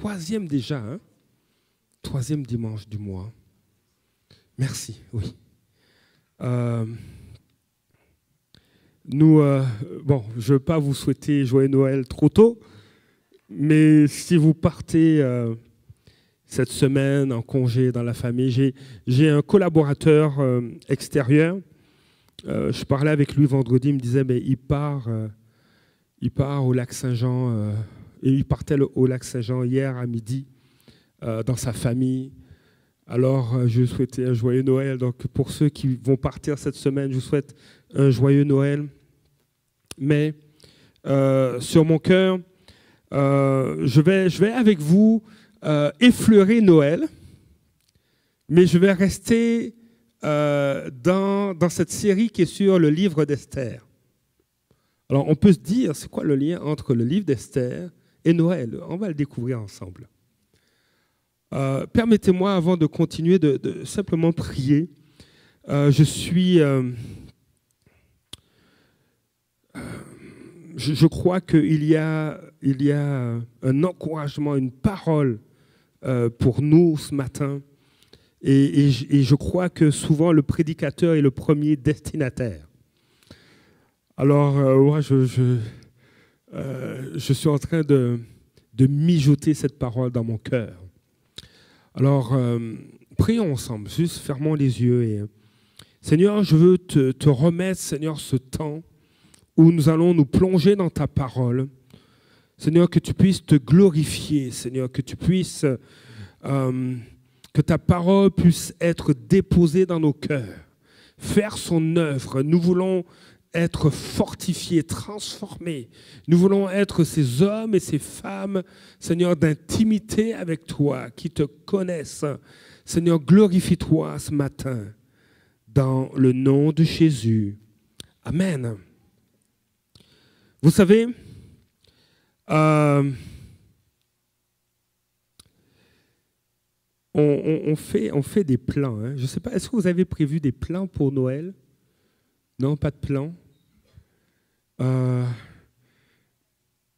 troisième déjà, hein? Troisième dimanche du mois. Merci, oui. Bon, je ne veux pas vous souhaiter joyeux Noël trop tôt, mais si vous partez cette semaine en congé dans la famille, j'ai un collaborateur extérieur. Je parlais avec lui vendredi, il me disait, mais il part au lac Saint-Jean, et il partait au lac Saint-Jean hier à midi dans sa famille. Alors, je souhaitais un joyeux Noël. Donc, pour ceux qui vont partir cette semaine, je vous souhaite un joyeux Noël. Mais sur mon cœur, je vais avec vous effleurer Noël, mais je vais rester dans cette série qui est sur le livre d'Esther. Alors, on peut se dire, c'est quoi le lien entre le livre d'Esther et Noël? On va le découvrir ensemble. Permettez-moi, avant de continuer, de simplement prier. Je crois qu'il y a un encouragement, une parole pour nous ce matin. Et je crois que souvent, le prédicateur est le premier destinataire. Alors, moi, je suis en train de mijoter cette parole dans mon cœur. Alors, prions ensemble, juste fermons les yeux. Et, Seigneur, je veux te remettre, Seigneur, ce temps où nous allons nous plonger dans ta parole. Seigneur, que tu puisses te glorifier, Seigneur, que tu puisses, que ta parole puisse être déposée dans nos cœurs, faire son œuvre. Nous voulons être fortifiés, transformés. Nous voulons être ces hommes et ces femmes, Seigneur, d'intimité avec toi, qui te connaissent. Seigneur, glorifie-toi ce matin dans le nom de Jésus. Amen. Vous savez, on fait des plans. Hein. Je ne sais pas, est-ce que vous avez prévu des plans pour Noël? Non, pas de plan.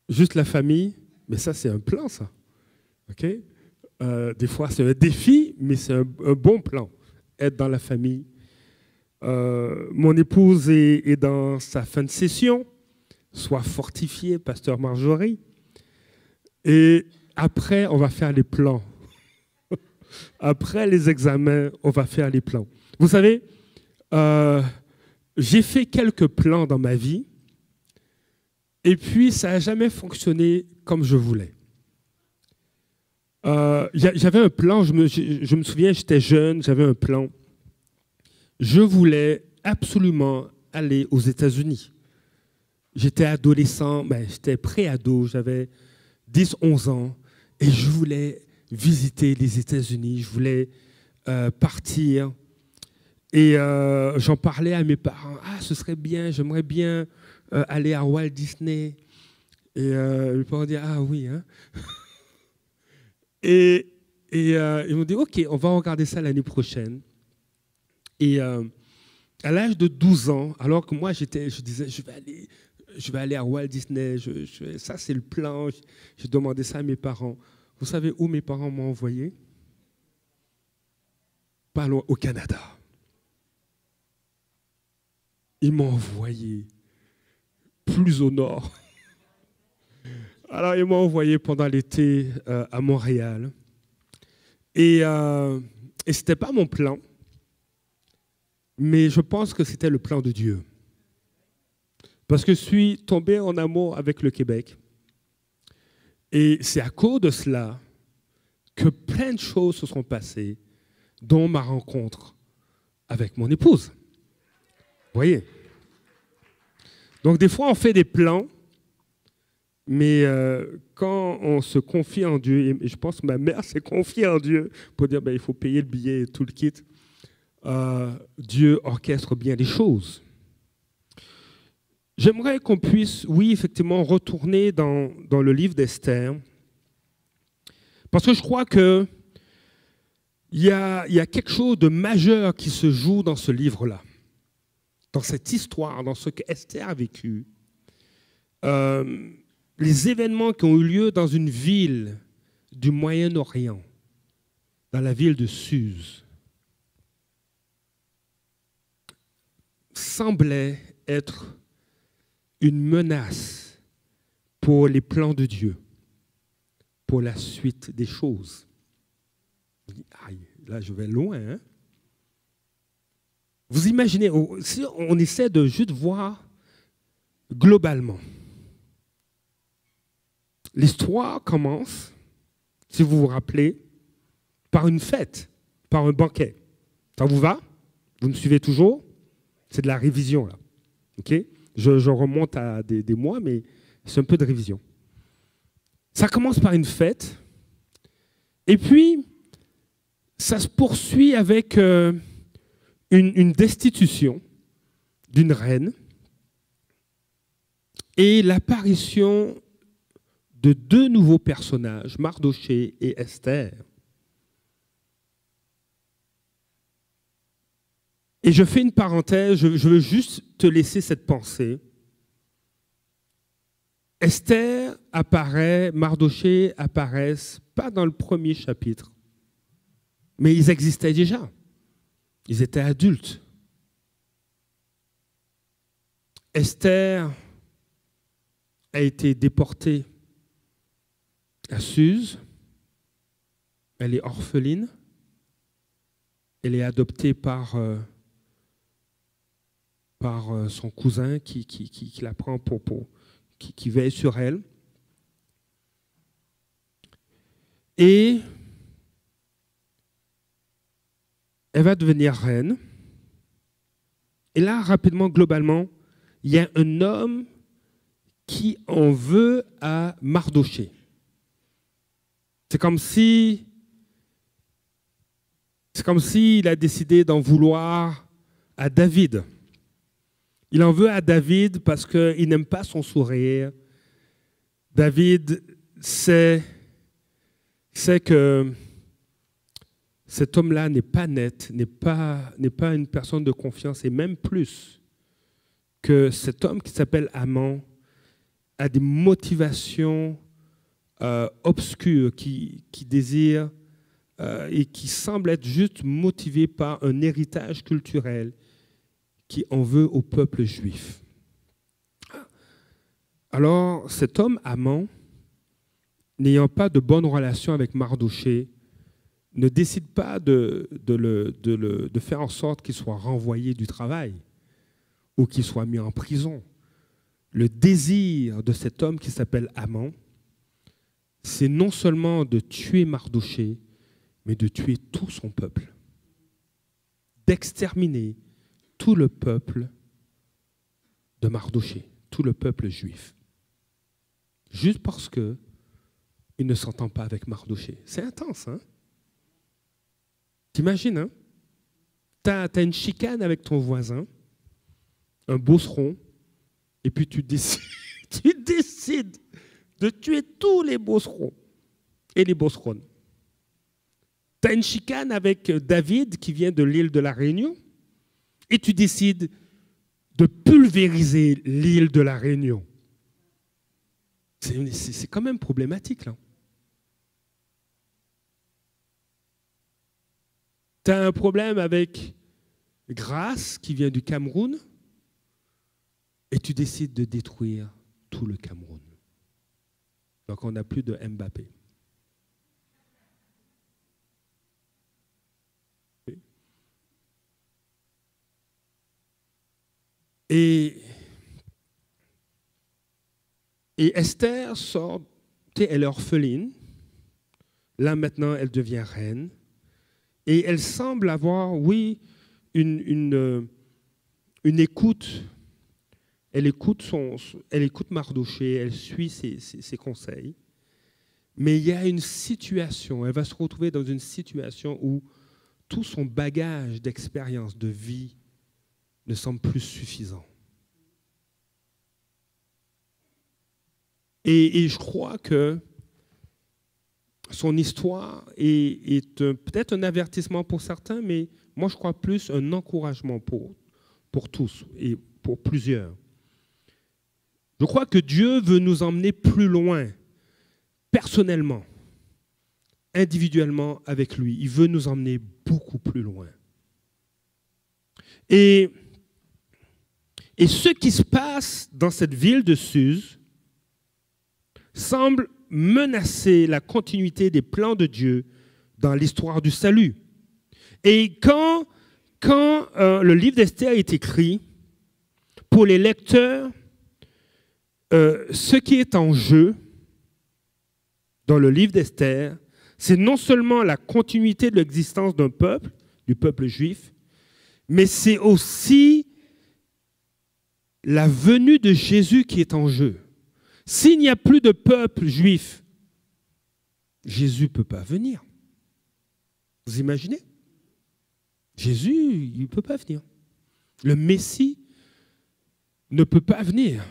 Juste la famille, mais ça, c'est un plan, ça. Okay? Des fois, c'est un défi, mais c'est un bon plan, être dans la famille. Mon épouse est dans sa fin de session. Sois fortifié, pasteur Marjorie. Et après, on va faire les plans. Après les examens, on va faire les plans. Vous savez, j'ai fait quelques plans dans ma vie, et puis ça n'a jamais fonctionné comme je voulais. J'avais un plan, je me souviens, j'étais jeune, j'avais un plan. Je voulais absolument aller aux États-Unis. J'étais adolescent, j'étais pré-ado, j'avais 10-11 ans, et je voulais visiter les États-Unis, je voulais partir. Et j'en parlais à mes parents. Ah, ce serait bien, j'aimerais bien aller à Walt Disney. Et mes parents disaient, ah oui. Hein. Et ils m'ont dit, OK, on va regarder ça l'année prochaine. Et à l'âge de 12 ans, alors que moi, je disais, je vais aller à Walt Disney. Ça, c'est le plan. J'ai demandé ça à mes parents. Vous savez où mes parents m'ont envoyé? Pas loin, au Canada. Ils m'ont envoyé plus au nord. Alors, ils m'ont envoyé pendant l'été à Montréal. Et ce n'était pas mon plan, mais je pense que c'était le plan de Dieu. Parce que je suis tombé en amour avec le Québec. Et c'est à cause de cela que plein de choses se sont passées, dont ma rencontre avec mon épouse. Vous voyez? Donc, des fois, on fait des plans, mais quand on se confie en Dieu, et je pense que ma mère s'est confiée en Dieu pour dire il faut payer le billet et tout le kit, Dieu orchestre bien les choses. J'aimerais qu'on puisse, oui, effectivement, retourner dans le livre d'Esther, parce que je crois qu'il y a quelque chose de majeur qui se joue dans ce livre-là, dans cette histoire, dans ce qu'Esther a vécu. Les événements qui ont eu lieu dans une ville du Moyen-Orient, dans la ville de Suse, semblait être une menace pour les plans de Dieu, pour la suite des choses. Aïe, là je vais loin. Hein? Vous imaginez, si on essaie de juste voir globalement, l'histoire commence, si vous vous rappelez, par une fête, par un banquet. Ça vous va? Vous me suivez toujours? C'est de la révision, là. OK? Je remonte à des mois, mais c'est un peu de révision. Ça commence par une fête, et puis ça se poursuit avec une destitution d'une reine et l'apparition de deux nouveaux personnages, Mardochée et Esther. Et je fais une parenthèse, je veux juste te laisser cette pensée. Esther apparaît, Mardochée apparaissent, pas dans le premier chapitre, mais ils existaient déjà. Ils étaient adultes. Esther a été déportée à Suse. Elle est orpheline. Elle est adoptée par son cousin qui la prend qui veille sur elle. Et elle va devenir reine. Et là, rapidement, globalement, il y a un homme qui en veut à Mardochée. C'est comme s'il a décidé d'en vouloir à David. Il en veut à David parce qu'il n'aime pas son sourire. David sait que cet homme-là n'est pas net, n'est pas une personne de confiance, et même plus que cet homme qui s'appelle Amon a des motivations obscures, qui désire et qui semble être juste motivé par un héritage culturel qui en veut au peuple juif. Alors, cet homme Amon, n'ayant pas de bonne relation avec Mardochée, ne décide pas de faire en sorte qu'il soit renvoyé du travail ou qu'il soit mis en prison. Le désir de cet homme qui s'appelle Amon, c'est non seulement de tuer Mardochée, mais de tuer tout son peuple, d'exterminer tout le peuple de Mardochée, tout le peuple juif, juste parce qu'il ne s'entend pas avec Mardochée. C'est intense, hein? T'imagines, hein? T'as une chicane avec ton voisin, un beauceron, et puis tu décides de tuer tous les beaucerons et les beauceronnes. Tu as une chicane avec David qui vient de l'île de la Réunion et tu décides de pulvériser l'île de la Réunion. C'est quand même problématique, là. Tu as un problème avec Grace qui vient du Cameroun et tu décides de détruire tout le Cameroun. Donc on n'a plus de Mbappé. Et Esther sort, elle est orpheline. Là maintenant, elle devient reine. Et elle semble avoir, oui, une écoute. Elle écoute Mardochée, elle suit ses conseils. Mais il y a une situation, elle va se retrouver dans une situation où tout son bagage d'expérience, de vie, ne semble plus suffisant. Et je crois que son histoire est peut-être un avertissement pour certains, mais moi je crois plus un encouragement pour tous et pour plusieurs. Je crois que Dieu veut nous emmener plus loin, personnellement, individuellement avec lui. Il veut nous emmener beaucoup plus loin. Et ce qui se passe dans cette ville de Suse semble menacer la continuité des plans de Dieu dans l'histoire du salut. Et quand le livre d'Esther est écrit, pour les lecteurs, ce qui est en jeu dans le livre d'Esther, c'est non seulement la continuité de l'existence d'un peuple, du peuple juif, mais c'est aussi la venue de Jésus qui est en jeu. S'il n'y a plus de peuple juif, Jésus ne peut pas venir. Vous imaginez? Jésus, il ne peut pas venir. Le Messie ne peut pas venir.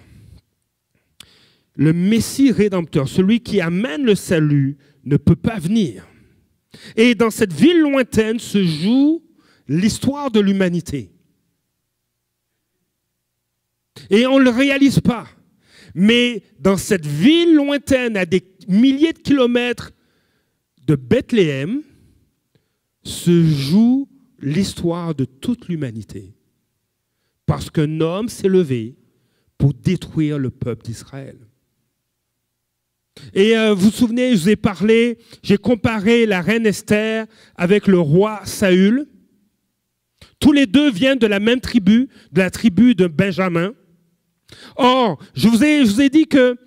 Le Messie rédempteur, celui qui amène le salut, ne peut pas venir. Et dans cette ville lointaine se joue l'histoire de l'humanité. Et on ne le réalise pas. Mais dans cette ville lointaine, à des milliers de kilomètres de Bethléem, se joue l'histoire de toute l'humanité. Parce qu'un homme s'est levé pour détruire le peuple d'Israël. Et vous vous souvenez, je vous ai parlé, j'ai comparé la reine Esther avec le roi Saül. Tous les deux viennent de la même tribu, de la tribu de Benjamin. Or, je vous ai dit que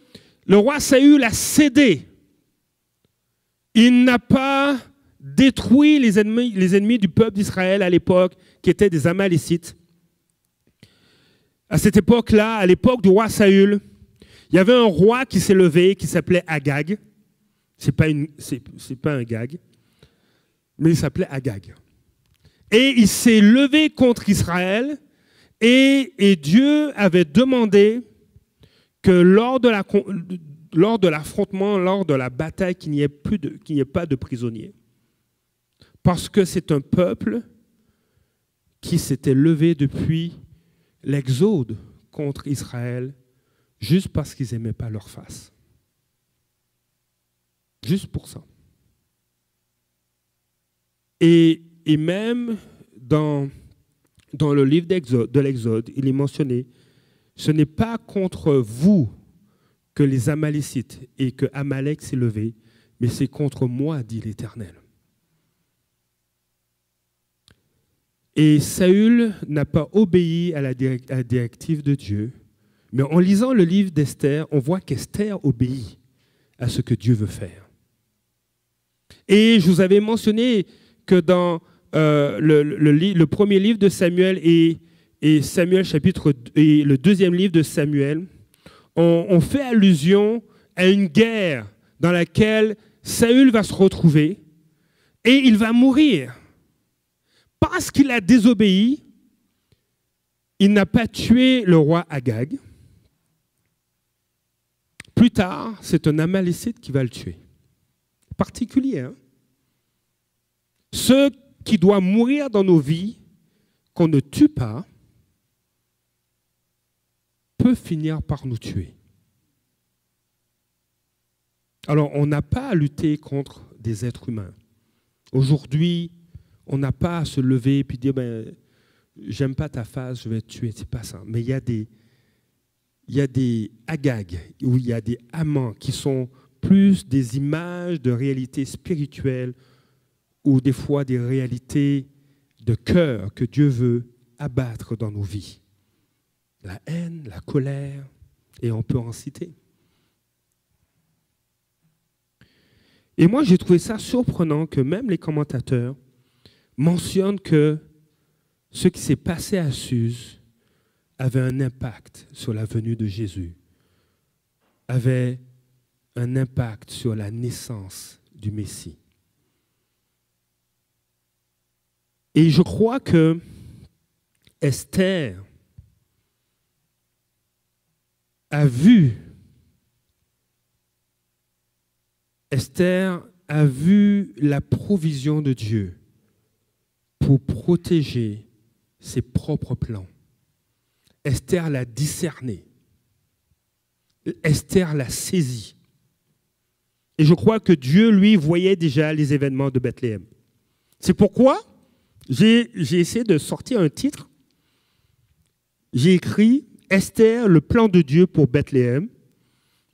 le roi Saül a cédé. Il n'a pas détruit les ennemis du peuple d'Israël à l'époque, qui étaient des Amalécites. À cette époque-là, à l'époque du roi Saül, il y avait un roi qui s'est levé, qui s'appelait Agag. C'est pas un gag, mais il s'appelait Agag. Et il s'est levé contre Israël, et Dieu avait demandé que lors de l'affrontement, lors de la bataille, qu'il n'y ait pas de prisonniers. Parce que c'est un peuple qui s'était levé depuis l'Exode contre Israël, juste parce qu'ils n'aimaient pas leur face. Juste pour ça. Et même dans le livre de l'Exode, il est mentionné, ce n'est pas contre vous que les Amalécites et que Amalek s'est levé, mais c'est contre moi, dit l'Éternel. Et Saül n'a pas obéi à la directive de Dieu. Mais en lisant le livre d'Esther, on voit qu'Esther obéit à ce que Dieu veut faire. Et je vous avais mentionné que dans le premier livre de Samuel et Samuel et le deuxième livre de Samuel, on fait allusion à une guerre dans laquelle Saül va se retrouver et il va mourir. Parce qu'il a désobéi, il n'a pas tué le roi Agag. Plus tard, c'est un Amalécite qui va le tuer. Particulier, hein? Ce qui doit mourir dans nos vies, qu'on ne tue pas, peut finir par nous tuer. Alors, on n'a pas à lutter contre des êtres humains. Aujourd'hui, on n'a pas à se lever et puis dire j'aime pas ta face, je vais te tuer. C'est pas ça. Mais il y a des Agag, où il y a des amants qui sont plus des images de réalités spirituelles ou des fois des réalités de cœur que Dieu veut abattre dans nos vies. La haine, la colère, et on peut en citer. Et moi, j'ai trouvé ça surprenant que même les commentateurs mentionnent que ce qui s'est passé à Suse avait un impact sur la venue de Jésus, avait un impact sur la naissance du Messie. Et je crois que Esther a vu la provision de Dieu pour protéger ses propres plans. Esther l'a discerné. Esther l'a saisi. Et je crois que Dieu, lui, voyait déjà les événements de Bethléem. C'est pourquoi j'ai essayé de sortir un titre. J'ai écrit « Esther, le plan de Dieu pour Bethléem »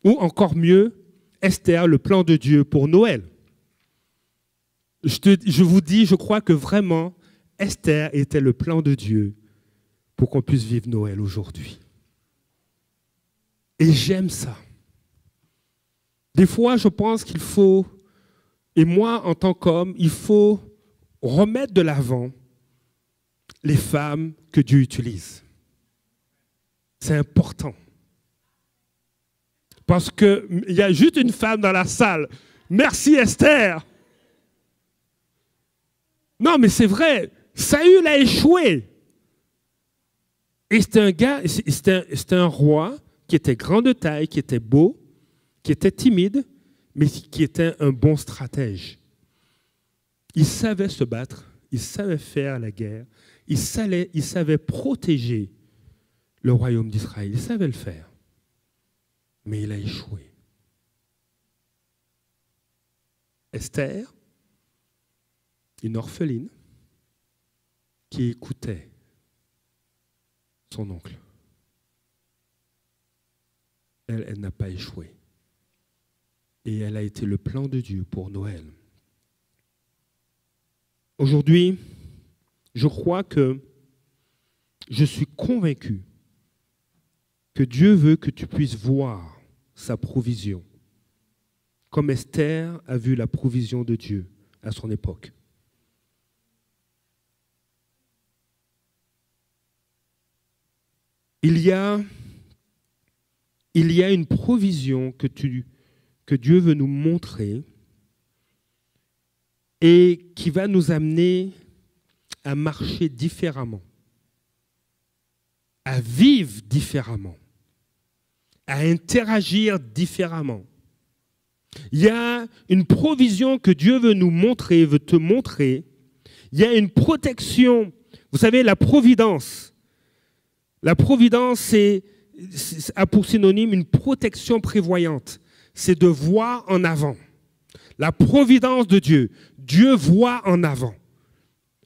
ou encore mieux, « Esther, le plan de Dieu pour Noël ». Je vous dis, je crois que vraiment, Esther était le plan de Dieu pour qu'on puisse vivre Noël aujourd'hui. Et j'aime ça. Des fois, je pense qu'il faut, et moi, en tant qu'homme, il faut remettre de l'avant les femmes que Dieu utilise. C'est important. Parce qu'il y a juste une femme dans la salle. Merci Esther. Non, mais c'est vrai. Saül a échoué. Et c'était un gars, c'était un roi qui était grand de taille, qui était beau, qui était timide, mais qui était un bon stratège. Il savait se battre, il savait faire la guerre, il savait protéger le royaume d'Israël, il savait le faire. Mais il a échoué. Esther, une orpheline qui écoutait son oncle. Elle n'a pas échoué. Et elle a été le plan de Dieu pour Noël. Aujourd'hui, je crois que je suis convaincu que Dieu veut que tu puisses voir sa provision, comme Esther a vu la provision de Dieu à son époque. Il y a une provision que Dieu veut nous montrer et qui va nous amener à marcher différemment, à vivre différemment, à interagir différemment. Il y a une provision que Dieu veut nous montrer, veut te montrer. Il y a une protection. Vous savez, la providence. La providence, a pour synonyme une protection prévoyante. C'est de voir en avant. La providence de Dieu. Dieu voit en avant.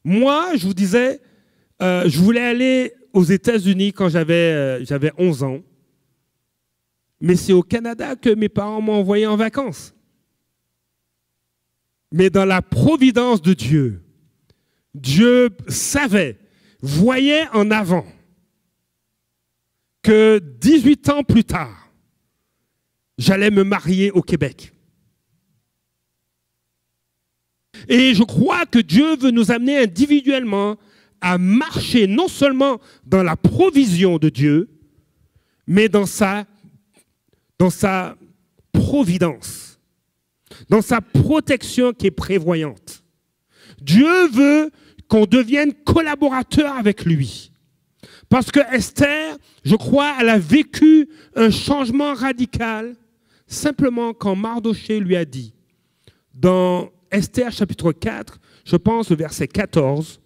Moi, je vous disais, je voulais aller aux États-Unis quand j'avais 11 ans. Mais c'est au Canada que mes parents m'ont envoyé en vacances. Mais dans la providence de Dieu, Dieu savait, voyait en avant que 18 ans plus tard, j'allais me marier au Québec. Et je crois que Dieu veut nous amener individuellement à marcher non seulement dans la provision de Dieu, mais dans sa providence, dans sa protection qui est prévoyante. Dieu veut qu'on devienne collaborateur avec lui. Parce que Esther, je crois, elle a vécu un changement radical simplement quand Mardochée lui a dit, dans Esther chapitre 4, je pense au verset 14,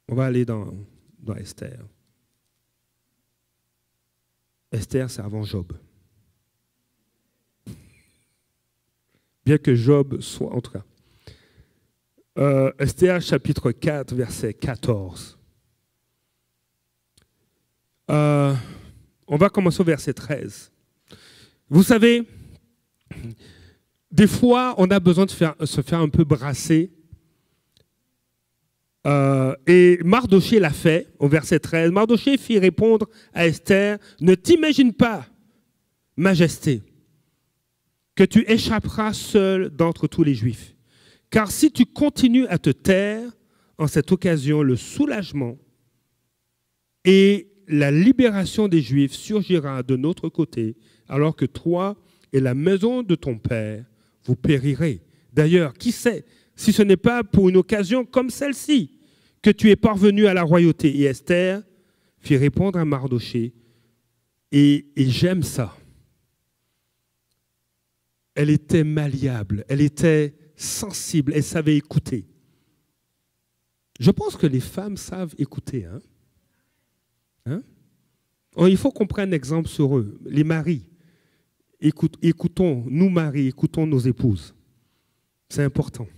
on va aller dans Esther. Esther, c'est avant Job. Bien que Job soit, en tout cas. Esther, chapitre 4, verset 14. On va commencer au verset 13. Vous savez, des fois, on a besoin de se faire un peu brasser. Et Mardochée l'a fait, au verset 13. Mardochée fit répondre à Esther, « Ne t'imagine pas, Majesté, que tu échapperas seul d'entre tous les Juifs. Car si tu continues à te taire, en cette occasion, le soulagement et la libération des Juifs surgira de notre côté, alors que toi et la maison de ton père, vous périrez. D'ailleurs, qui sait, si ce n'est pas pour une occasion comme celle-ci, que tu es parvenu à la royauté. » Et Esther fit répondre à Mardochée, et j'aime ça. Elle était malléable, elle était sensible, elle savait écouter. Je pense que les femmes savent écouter. Hein? Oh, il faut qu'on prenne exemple sur eux. Les maris, écoutons, nous maris, écoutons nos épouses. C'est important.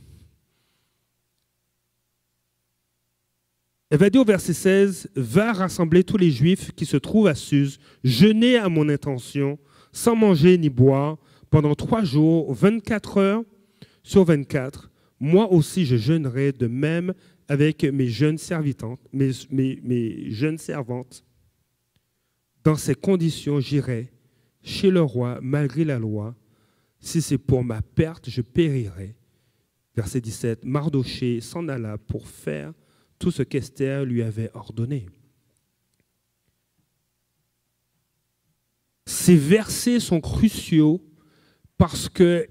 Elle va dire au verset 16, « Va rassembler tous les Juifs qui se trouvent à Suse, jeûner à mon intention, sans manger ni boire, pendant 3 jours, 24 heures sur 24. Moi aussi je jeûnerai de même avec mes jeunes servitantes, mes jeunes servantes. Dans ces conditions, j'irai chez le roi malgré la loi. Si c'est pour ma perte, je périrai. » Verset 17, Mardochée s'en alla pour faire tout ce qu'Esther lui avait ordonné. Ces versets sont cruciaux parce que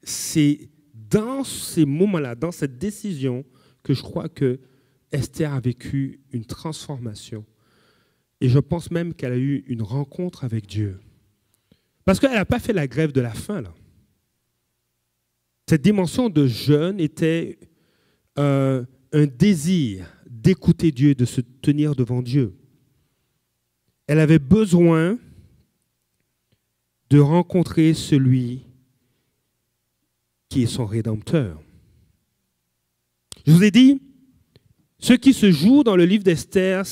c'est dans ces moments-là, dans cette décision, que je crois que Esther a vécu une transformation. Et je pense même qu'elle a eu une rencontre avec Dieu. Parce qu'elle n'a pas fait la grève de la faim, là. Cette dimension de jeûne était un désir d'écouter Dieu, de se tenir devant Dieu. Elle avait besoin de rencontrer celui qui est son Rédempteur. Je vous ai dit, ce qui se joue dans le livre d'Esther,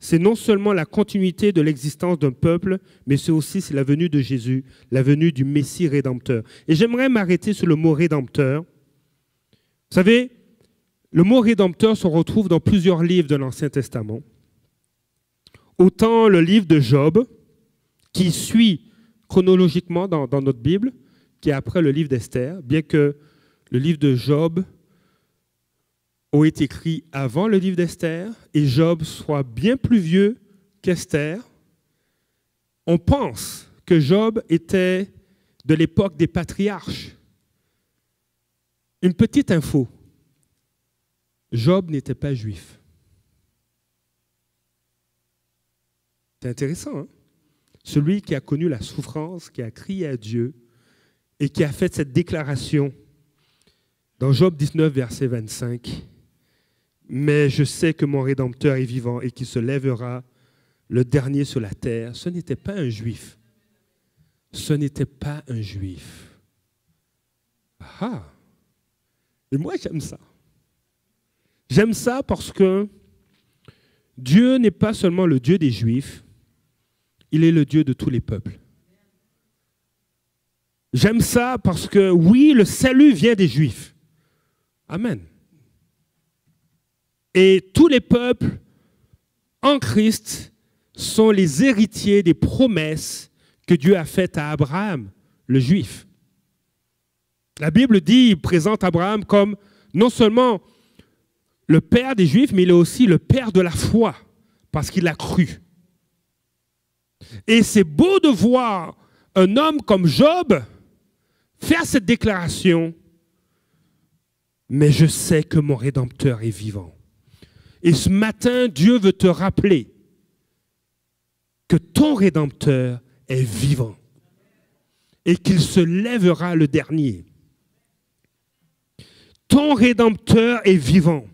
c'est non seulement la continuité de l'existence d'un peuple, mais c'est aussi la venue de Jésus, la venue du Messie Rédempteur. Et j'aimerais m'arrêter sur le mot Rédempteur. Vous savez, le mot Rédempteur se retrouve dans plusieurs livres de l'Ancien Testament. Autant le livre de Job, qui suit chronologiquement dans notre Bible, qui est après le livre d'Esther, bien que le livre de Job ait été écrit avant le livre d'Esther, et Job soit bien plus vieux qu'Esther. On pense que Job était de l'époque des patriarches. Une petite info, Job n'était pas juif. C'est intéressant, hein? Celui qui a connu la souffrance, qui a crié à Dieu et qui a fait cette déclaration dans Job 19, verset 25. « Mais je sais que mon Rédempteur est vivant et qu'il se lèvera le dernier sur la terre. » Ce n'était pas un juif. Ce n'était pas un juif. Ah! Et moi, j'aime ça. J'aime ça parce que Dieu n'est pas seulement le Dieu des Juifs, il est le Dieu de tous les peuples. J'aime ça parce que, oui, le salut vient des Juifs. Amen. Et tous les peuples en Christ sont les héritiers des promesses que Dieu a faites à Abraham, le Juif. La Bible dit, il présente Abraham comme non seulement le père des Juifs, mais il est aussi le père de la foi, parce qu'il a cru. Et c'est beau de voir un homme comme Job faire cette déclaration, mais je sais que mon Rédempteur est vivant. Et ce matin, Dieu veut te rappeler que ton Rédempteur est vivant et qu'il se lèvera le dernier. Ton Rédempteur est vivant.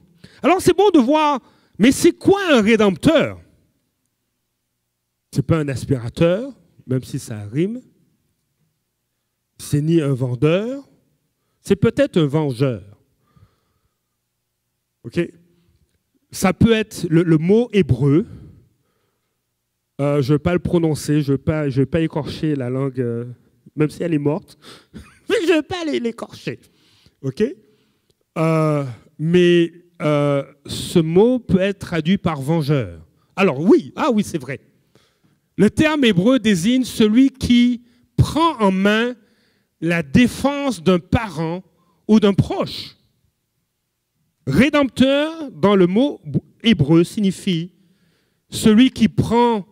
Alors c'est bon de voir, mais c'est quoi un Rédempteur? Ce n'est pas un aspirateur, même si ça rime. C'est ni un vendeur. C'est peut-être un vengeur. OK? Ça peut être le mot hébreu. Je ne vais pas le prononcer, je ne vais pas écorcher la langue, même si elle est morte. Mais je ne vais pas l'écorcher. OK? Mais ce mot peut être traduit par vengeur. Alors oui, c'est vrai. Le terme hébreu désigne celui qui prend en main la défense d'un parent ou d'un proche. Rédempteur, dans le mot hébreu, signifie celui qui prend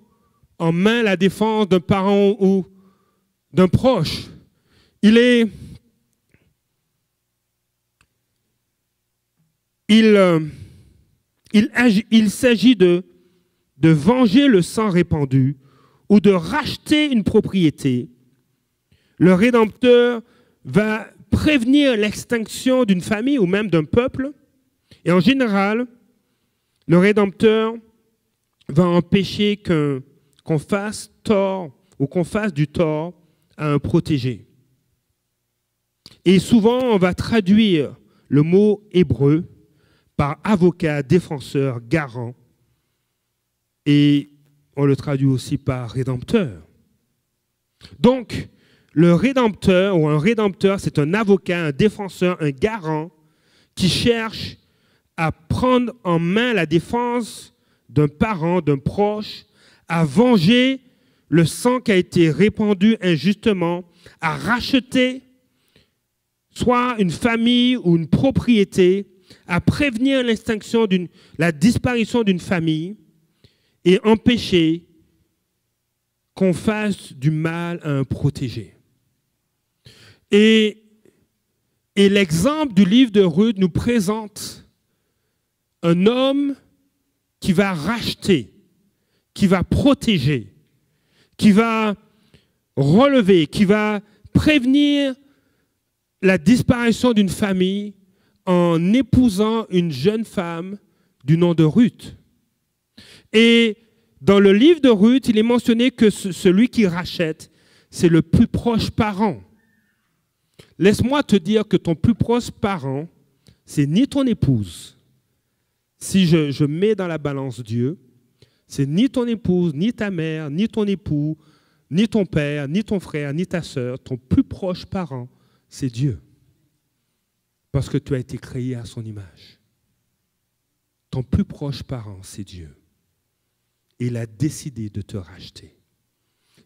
en main la défense d'un parent ou d'un proche. Il s'agit de venger le sang répandu ou de racheter une propriété. Le Rédempteur va prévenir l'extinction d'une famille ou même d'un peuple. Et en général, Le Rédempteur va empêcher qu'on fasse tort ou qu'on fasse du tort à un protégé. Et souvent, on va traduire le mot hébreu par avocat, défenseur, garant. Et on le traduit aussi par rédempteur. Donc, le rédempteur ou un rédempteur, c'est un avocat, un défenseur, un garant qui cherche à prendre en main la défense d'un parent, d'un proche, à venger le sang qui a été répandu injustement, à racheter soit une famille ou une propriété, à prévenir la disparition d'une famille et empêcher qu'on fasse du mal à un protégé. Et l'exemple du livre de Ruth nous présente un homme qui va racheter, qui va protéger, qui va relever, qui va prévenir la disparition d'une famille en épousant une jeune femme du nom de Ruth. Et dans le livre de Ruth, il est mentionné que celui qui rachète, c'est le plus proche parent. Laisse-moi te dire que ton plus proche parent, c'est ni ton épouse. Si je mets dans la balance Dieu, c'est ni ton épouse, ni ta mère, ni ton époux, ni ton père, ni ton frère, ni ta sœur. Ton plus proche parent, c'est Dieu. Parce que tu as été créé à son image. Ton plus proche parent, c'est Dieu. Et il a décidé de te racheter.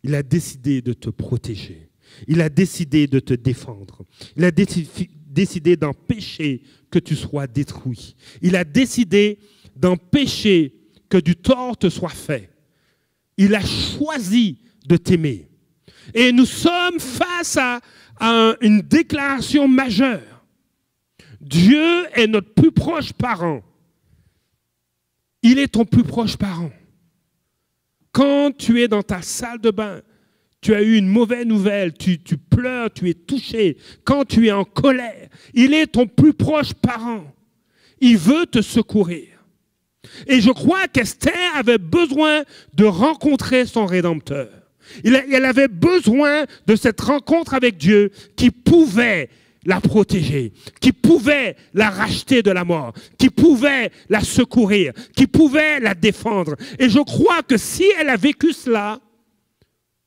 Il a décidé de te protéger. Il a décidé de te défendre. Il a décidé d'empêcher que tu sois détruit. Il a décidé d'empêcher que du tort te soit fait. Il a choisi de t'aimer. Et nous sommes face à une déclaration majeure. Dieu est notre plus proche parent. Il est ton plus proche parent. Quand tu es dans ta salle de bain, tu as eu une mauvaise nouvelle, tu pleures, tu es touché. Quand tu es en colère, il est ton plus proche parent. Il veut te secourir. Et je crois qu'Esther avait besoin de rencontrer son Rédempteur. Elle avait besoin de cette rencontre avec Dieu qui pouvait la protéger, qui pouvait la racheter de la mort, qui pouvait la secourir, qui pouvait la défendre. Et je crois que si elle a vécu cela,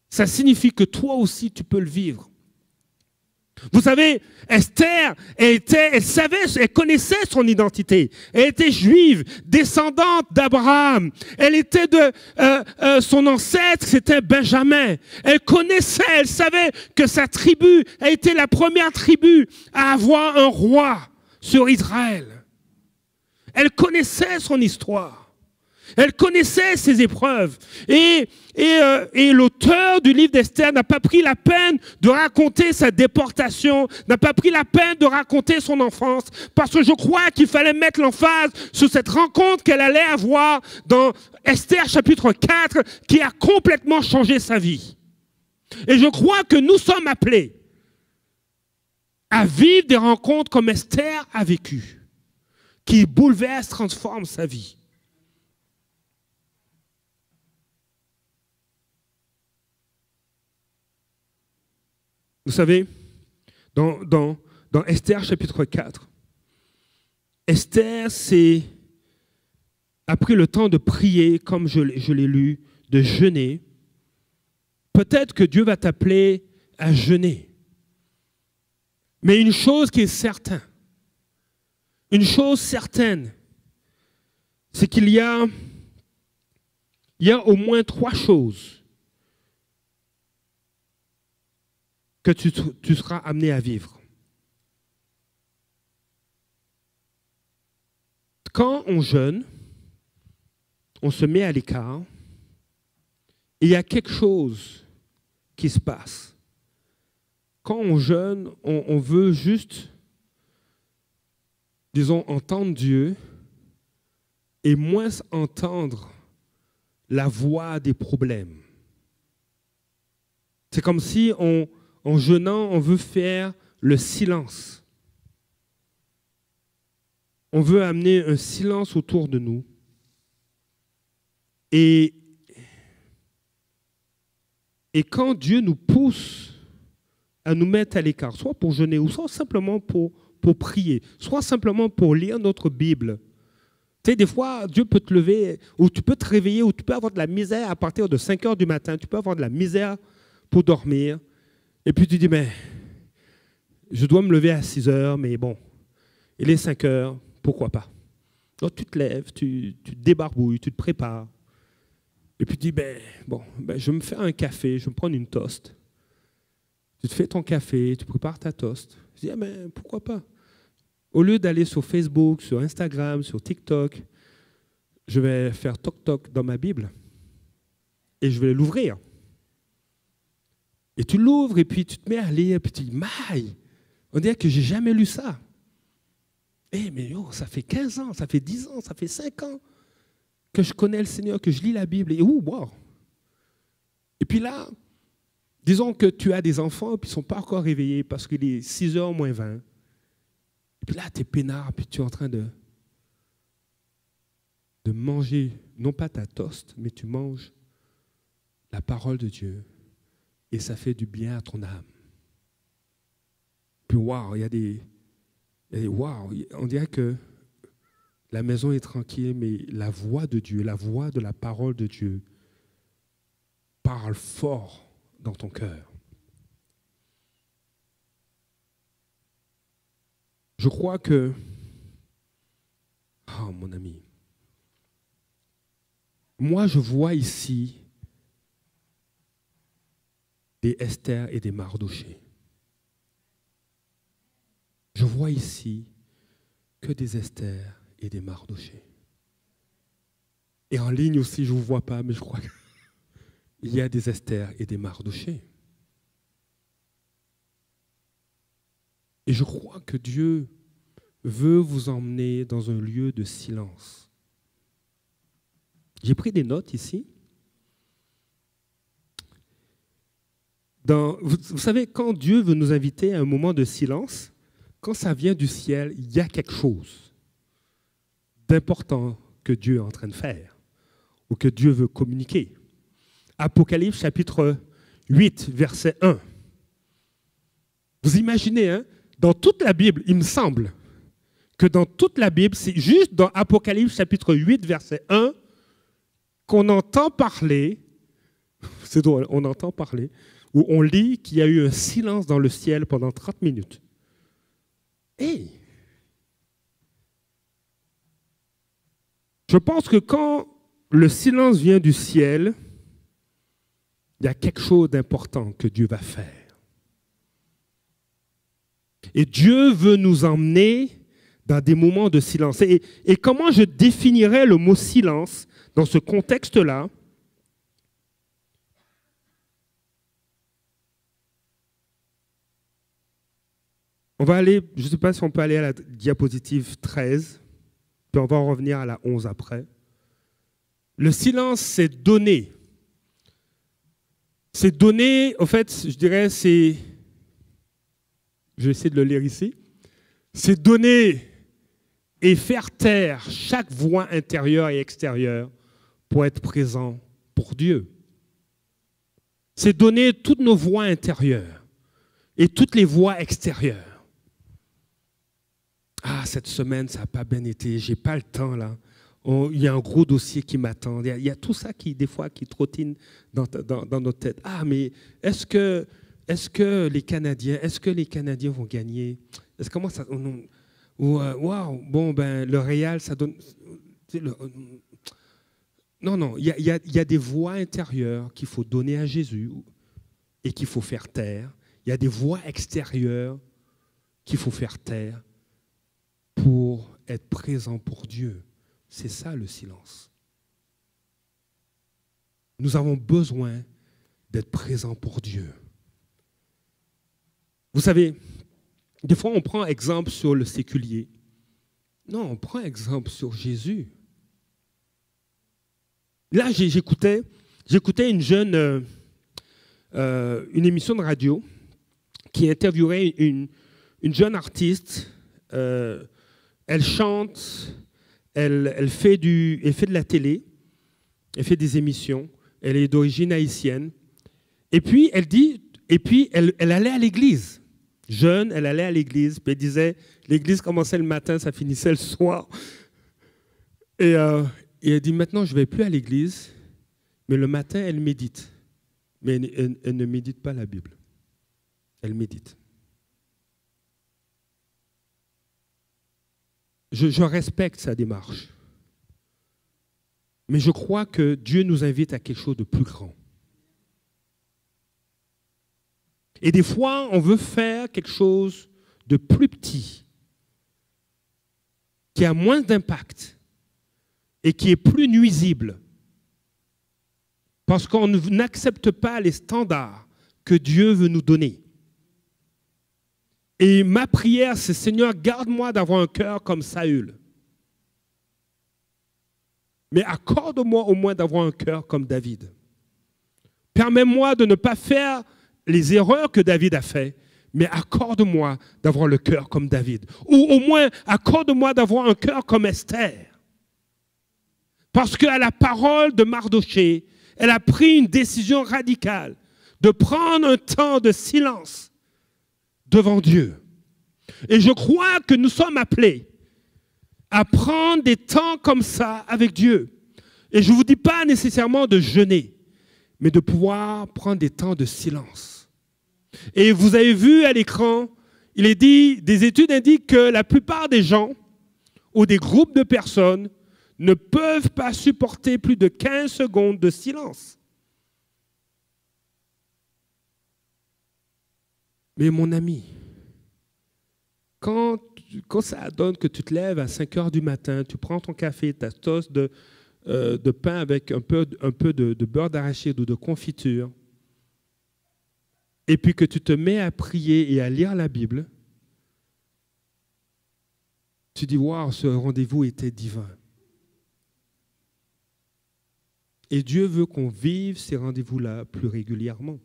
ça signifie que toi aussi tu peux le vivre. Vous savez, Esther, elle connaissait son identité. Elle était juive, descendante d'Abraham. Elle était son ancêtre, c'était Benjamin. Elle connaissait, elle savait que sa tribu a été la première tribu à avoir un roi sur Israël. Elle connaissait son histoire. Elle connaissait ses épreuves. Et l'auteur du livre d'Esther n'a pas pris la peine de raconter sa déportation, n'a pas pris la peine de raconter son enfance, parce que je crois qu'il fallait mettre l'emphase sur cette rencontre qu'elle allait avoir dans Esther chapitre 4, qui a complètement changé sa vie. Et je crois que nous sommes appelés à vivre des rencontres comme Esther a vécu, qui bouleversent, transforment sa vie. Vous savez, dans Esther chapitre 4, Esther a pris le temps de prier, comme je l'ai lu, de jeûner. Peut-être que Dieu va t'appeler à jeûner. Mais une chose qui est certaine, c'est qu'il y a au moins 3 choses que tu seras amené à vivre. Quand on jeûne, on se met à l'écart et il y a quelque chose qui se passe. Quand on jeûne, on veut juste, disons, entendre Dieu et moins entendre la voix des problèmes. C'est comme si en jeûnant, on veut faire le silence. On veut amener un silence autour de nous Et quand Dieu nous pousse à nous mettre à l'écart, soit pour jeûner, ou soit simplement pour prier, soit simplement pour lire notre Bible. Tu sais, des fois, Dieu peut te lever, ou tu peux te réveiller, ou tu peux avoir de la misère à partir de 5 heures du matin, tu peux avoir de la misère pour dormir, et puis tu dis, mais je dois me lever à 6 heures, mais bon, il est 5 heures, pourquoi pas? Donc tu te lèves, tu te débarbouilles, tu te prépares, et puis tu dis, je vais me faire un café, je vais me prendre une toast. Tu te fais ton café, tu prépares ta toast. Tu dis, mais pourquoi pas? Au lieu d'aller sur Facebook, sur Instagram, sur TikTok, je vais faire toc-toc dans ma Bible et je vais l'ouvrir. Et tu l'ouvres et puis tu te mets à lire et puis tu dis, maï, on dirait que j'ai jamais lu ça. Mais ça fait 15 ans, ça fait 10 ans, ça fait 5 ans que je connais le Seigneur, que je lis la Bible. Et wow. Et puis là, disons que tu as des enfants et puis ils ne sont pas encore réveillés parce qu'il est 6h moins 20. Et puis là, tu es peinard, puis tu es en train de manger, non pas ta toast, mais tu manges la parole de Dieu. Et ça fait du bien à ton âme. Puis waouh, il y a des waouh, on dirait que la maison est tranquille, mais la voix de Dieu, la voix de la parole de Dieu parle fort dans ton cœur. Je crois que, oh mon ami, moi je vois ici des Esther et des Mardochée. Je vois ici que des Esther et des Mardochée. Et en ligne aussi, je ne vous vois pas, mais je crois qu'il y a des Esther et des Mardochée. Et je crois que Dieu veut vous emmener dans un lieu de silence. J'ai pris des notes ici. Vous savez, quand Dieu veut nous inviter à un moment de silence, quand ça vient du ciel, il y a quelque chose d'important que Dieu est en train de faire ou que Dieu veut communiquer. Apocalypse chapitre 8, verset 1. Vous imaginez, hein, dans toute la Bible, il me semble que dans toute la Bible, c'est juste dans Apocalypse chapitre 8, verset 1, qu'on entend parler, c'est drôle, on entend parler, où on lit qu'il y a eu un silence dans le ciel pendant 30 minutes. Hey! Je pense que quand le silence vient du ciel, il y a quelque chose d'important que Dieu va faire. Et Dieu veut nous emmener dans des moments de silence. Et comment je définirais le mot silence dans ce contexte-là? On va aller, je ne sais pas si on peut aller à la diapositive 13, puis on va en revenir à la 11 après. Le silence, c'est donner. C'est donner, en fait, je dirais, c'est... Je vais essayer de le lire ici. C'est donner et faire taire chaque voix intérieure et extérieure pour être présent pour Dieu. C'est donner toutes nos voix intérieures et toutes les voix extérieures. Ah, cette semaine, ça n'a pas bien été, j'ai pas le temps là. Il y a un gros dossier qui m'attend. Il y a tout ça qui, des fois, qui trottine dans notre tête. Ah, mais est-ce que les Canadiens vont gagner? Est-ce comment ça? Wow, bon, ben, le Real, ça donne... Non, il y a des voix intérieures qu'il faut donner à Jésus et qu'il faut faire taire. Il y a des voix extérieures qu'il faut faire taire pour être présent pour Dieu. C'est ça le silence. Nous avons besoin d'être présents pour Dieu. Vous savez, des fois on prend exemple sur le séculier. Non, on prend exemple sur Jésus. Là, j'écoutais une émission de radio qui interviewait une jeune artiste. Elle chante, elle fait de la télé. Elle fait des émissions. Elle est d'origine haïtienne. Et puis, elle dit, elle allait à l'église. Jeune, elle allait à l'église. Puis elle disait, l'église commençait le matin, ça finissait le soir. Et elle dit, maintenant, je ne vais plus à l'église. Mais le matin, elle médite. Mais elle ne médite pas la Bible. Elle médite. Je respecte sa démarche. Mais je crois que Dieu nous invite à quelque chose de plus grand. Et des fois, on veut faire quelque chose de plus petit, qui a moins d'impact et qui est plus nuisible. Parce qu'on n'accepte pas les standards que Dieu veut nous donner. Et ma prière, c'est Seigneur, garde-moi d'avoir un cœur comme Saül. Mais accorde-moi au moins d'avoir un cœur comme David. Permets-moi de ne pas faire les erreurs que David a faites, mais accorde-moi d'avoir le cœur comme David. Ou au moins, accorde-moi d'avoir un cœur comme Esther. Parce qu'à la parole de Mardoché, elle a pris une décision radicale de prendre un temps de silence devant Dieu. Et je crois que nous sommes appelés à prendre des temps comme ça avec Dieu. Et je ne vous dis pas nécessairement de jeûner, mais de pouvoir prendre des temps de silence. Et vous avez vu à l'écran, il est dit, des études indiquent que la plupart des gens ou des groupes de personnes ne peuvent pas supporter plus de 15 secondes de silence. Mais mon ami, quand ça donne que tu te lèves à 5 heures du matin, tu prends ton café, ta tasse de pain avec un peu de beurre d'arachide ou de confiture, et puis que tu te mets à prier et à lire la Bible, tu dis, waouh, ce rendez-vous était divin. Et Dieu veut qu'on vive ces rendez-vous-là plus régulièrement.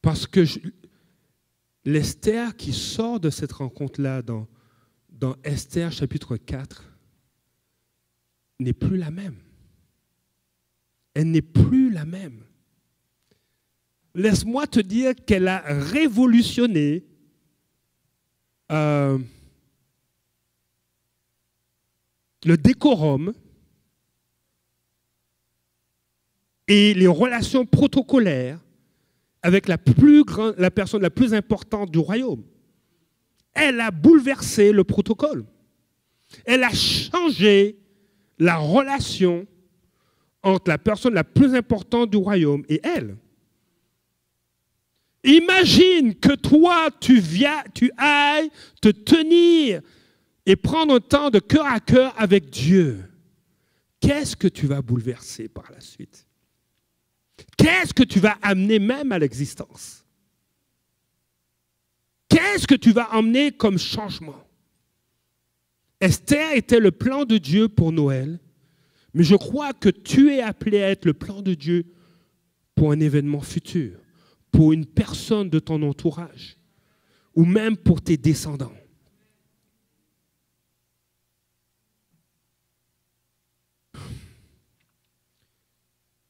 Parce que l'Esther qui sort de cette rencontre-là dans Esther chapitre 4 n'est plus la même. Elle n'est plus la même. Laisse-moi te dire qu'elle a révolutionné le décorum et les relations protocolaires avec la personne la plus importante du royaume. Elle a bouleversé le protocole. Elle a changé la relation entre la personne la plus importante du royaume et elle. Imagine que toi, tu ailles te tenir et prendre un temps de cœur à cœur avec Dieu. Qu'est-ce que tu vas bouleverser par la suite? Qu'est-ce que tu vas amener même à l'existence? Qu'est-ce que tu vas emmener comme changement? Esther était le plan de Dieu pour Noël, mais je crois que tu es appelé à être le plan de Dieu pour un événement futur, pour une personne de ton entourage, ou même pour tes descendants.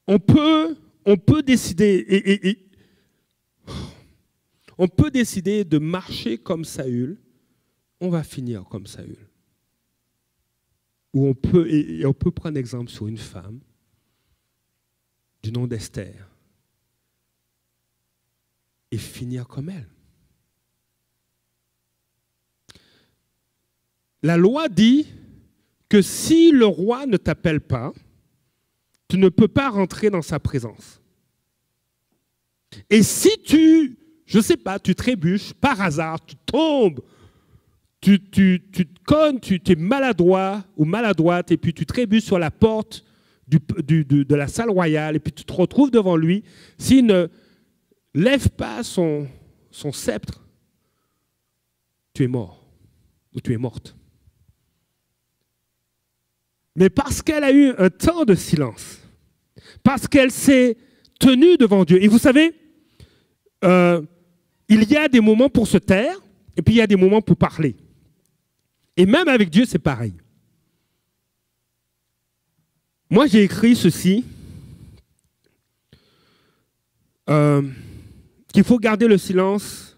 On peut décider on peut décider de marcher comme Saül, on va finir comme Saül. Ou on peut prendre exemple sur une femme du nom d'Esther et finir comme elle. La loi dit que si le roi ne t'appelle pas, tu ne peux pas rentrer dans sa présence. Et si je ne sais pas, tu trébuches, par hasard, tu tombes, tu te cognes, tu es maladroit ou maladroite, et puis tu trébuches sur la porte de la salle royale, et puis tu te retrouves devant lui, s'il ne lève pas son sceptre, tu es mort, ou tu es morte. Mais parce qu'elle a eu un temps de silence, parce qu'elle s'est tenue devant Dieu. Et vous savez, il y a des moments pour se taire, et puis il y a des moments pour parler. Et même avec Dieu, c'est pareil. Moi, j'ai écrit ceci, qu'il faut garder le silence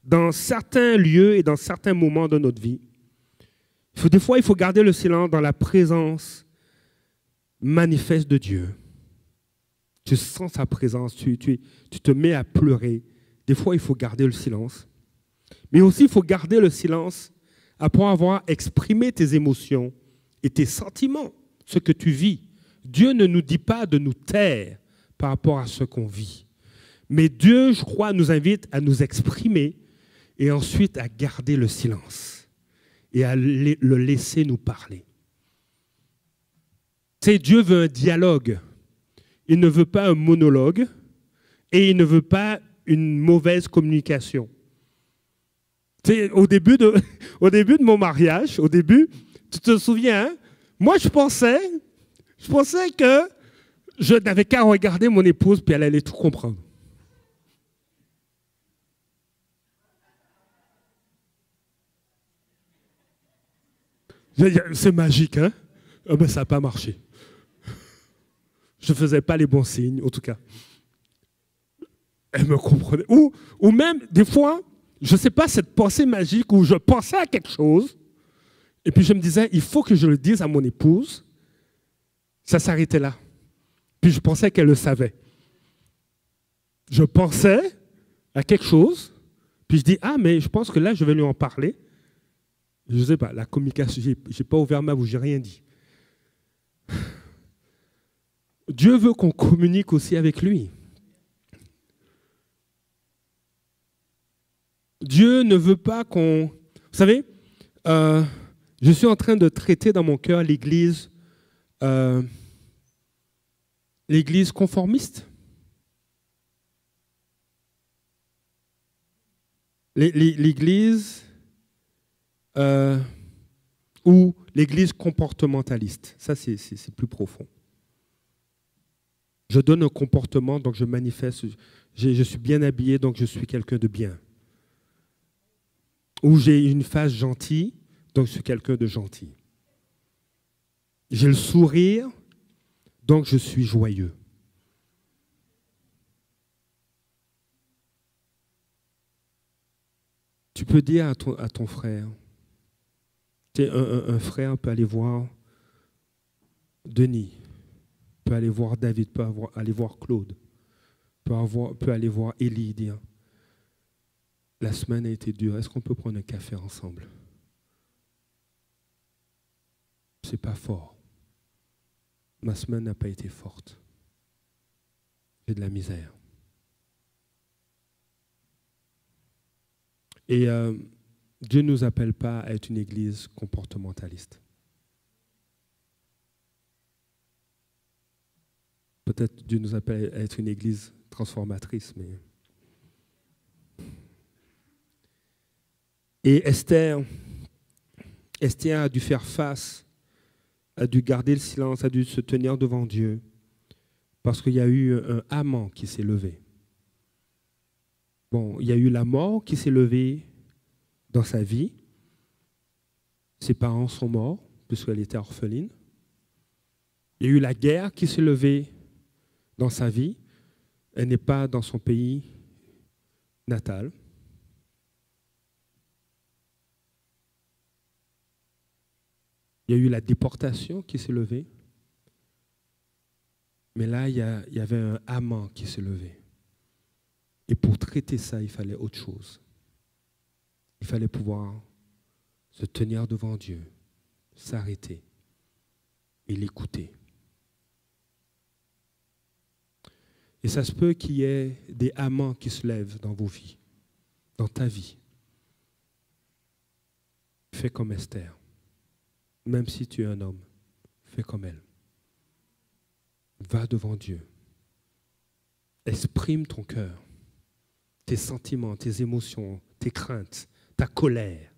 dans certains lieux et dans certains moments de notre vie. Des fois, il faut garder le silence dans la présence manifeste de Dieu. Tu sens sa présence, tu te mets à pleurer. Des fois, il faut garder le silence. Mais aussi, il faut garder le silence après avoir exprimé tes émotions et tes sentiments, ce que tu vis. Dieu ne nous dit pas de nous taire par rapport à ce qu'on vit. Mais Dieu, je crois, nous invite à nous exprimer et ensuite à garder le silence et à le laisser nous parler. Tu sais, Dieu veut un dialogue. Il ne veut pas un monologue et il ne veut pas une mauvaise communication. Tu sais, au début de mon mariage, tu te souviens, hein, moi je pensais que je n'avais qu'à regarder mon épouse puis elle allait tout comprendre. C'est magique, hein? Ah ben, ça n'a pas marché. Je ne faisais pas les bons signes, en tout cas. Elle me comprenait. Ou même, des fois, je ne sais pas, cette pensée magique où je pensais à quelque chose, et puis je me disais, il faut que je le dise à mon épouse. Ça s'arrêtait là. Puis je pensais qu'elle le savait. Je pensais à quelque chose, puis je dis, ah, mais je pense que là, je vais lui en parler. Je ne sais pas, la communication, je n'ai pas ouvert ma bouche, je n'ai rien dit. Dieu veut qu'on communique aussi avec lui. Dieu ne veut pas qu'on... Vous savez, je suis en train de traiter dans mon cœur l'Église conformiste. L'Église ou l'Église comportementaliste. Ça, c'est plus profond. Je donne un comportement, donc je manifeste. Je suis bien habillé, donc je suis quelqu'un de bien. Ou j'ai une face gentille, donc je suis quelqu'un de gentil. J'ai le sourire, donc je suis joyeux. Tu peux dire à ton frère, un frère peut aller voir Denis, peut aller voir David, peut aller voir Claude, peut aller voir Élie, dire la semaine a été dure, est-ce qu'on peut prendre un café ensemble? C'est pas fort. Ma semaine n'a pas été forte. J'ai de la misère. Et Dieu ne nous appelle pas à être une église comportementaliste. Peut-être Dieu nous appelle à être une église transformatrice, mais... Et Esther a dû faire face, a dû garder le silence, a dû se tenir devant Dieu, parce qu'il y a eu un Haman qui s'est levé. Bon, il y a eu la mort qui s'est levée dans sa vie. Ses parents sont morts, puisqu'elle était orpheline. Il y a eu la guerre qui s'est levée dans sa vie. Elle n'est pas dans son pays natal. Il y a eu la déportation qui s'est levée. Mais là, il y avait un Haman qui s'est levé. Et pour traiter ça, il fallait autre chose. Il fallait pouvoir se tenir devant Dieu, s'arrêter et l'écouter. Et ça se peut qu'il y ait des amants qui se lèvent dans vos vies, dans ta vie. Fais comme Esther. Même si tu es un homme, fais comme elle. Va devant Dieu. Exprime ton cœur, tes sentiments, tes émotions, tes craintes, ta colère,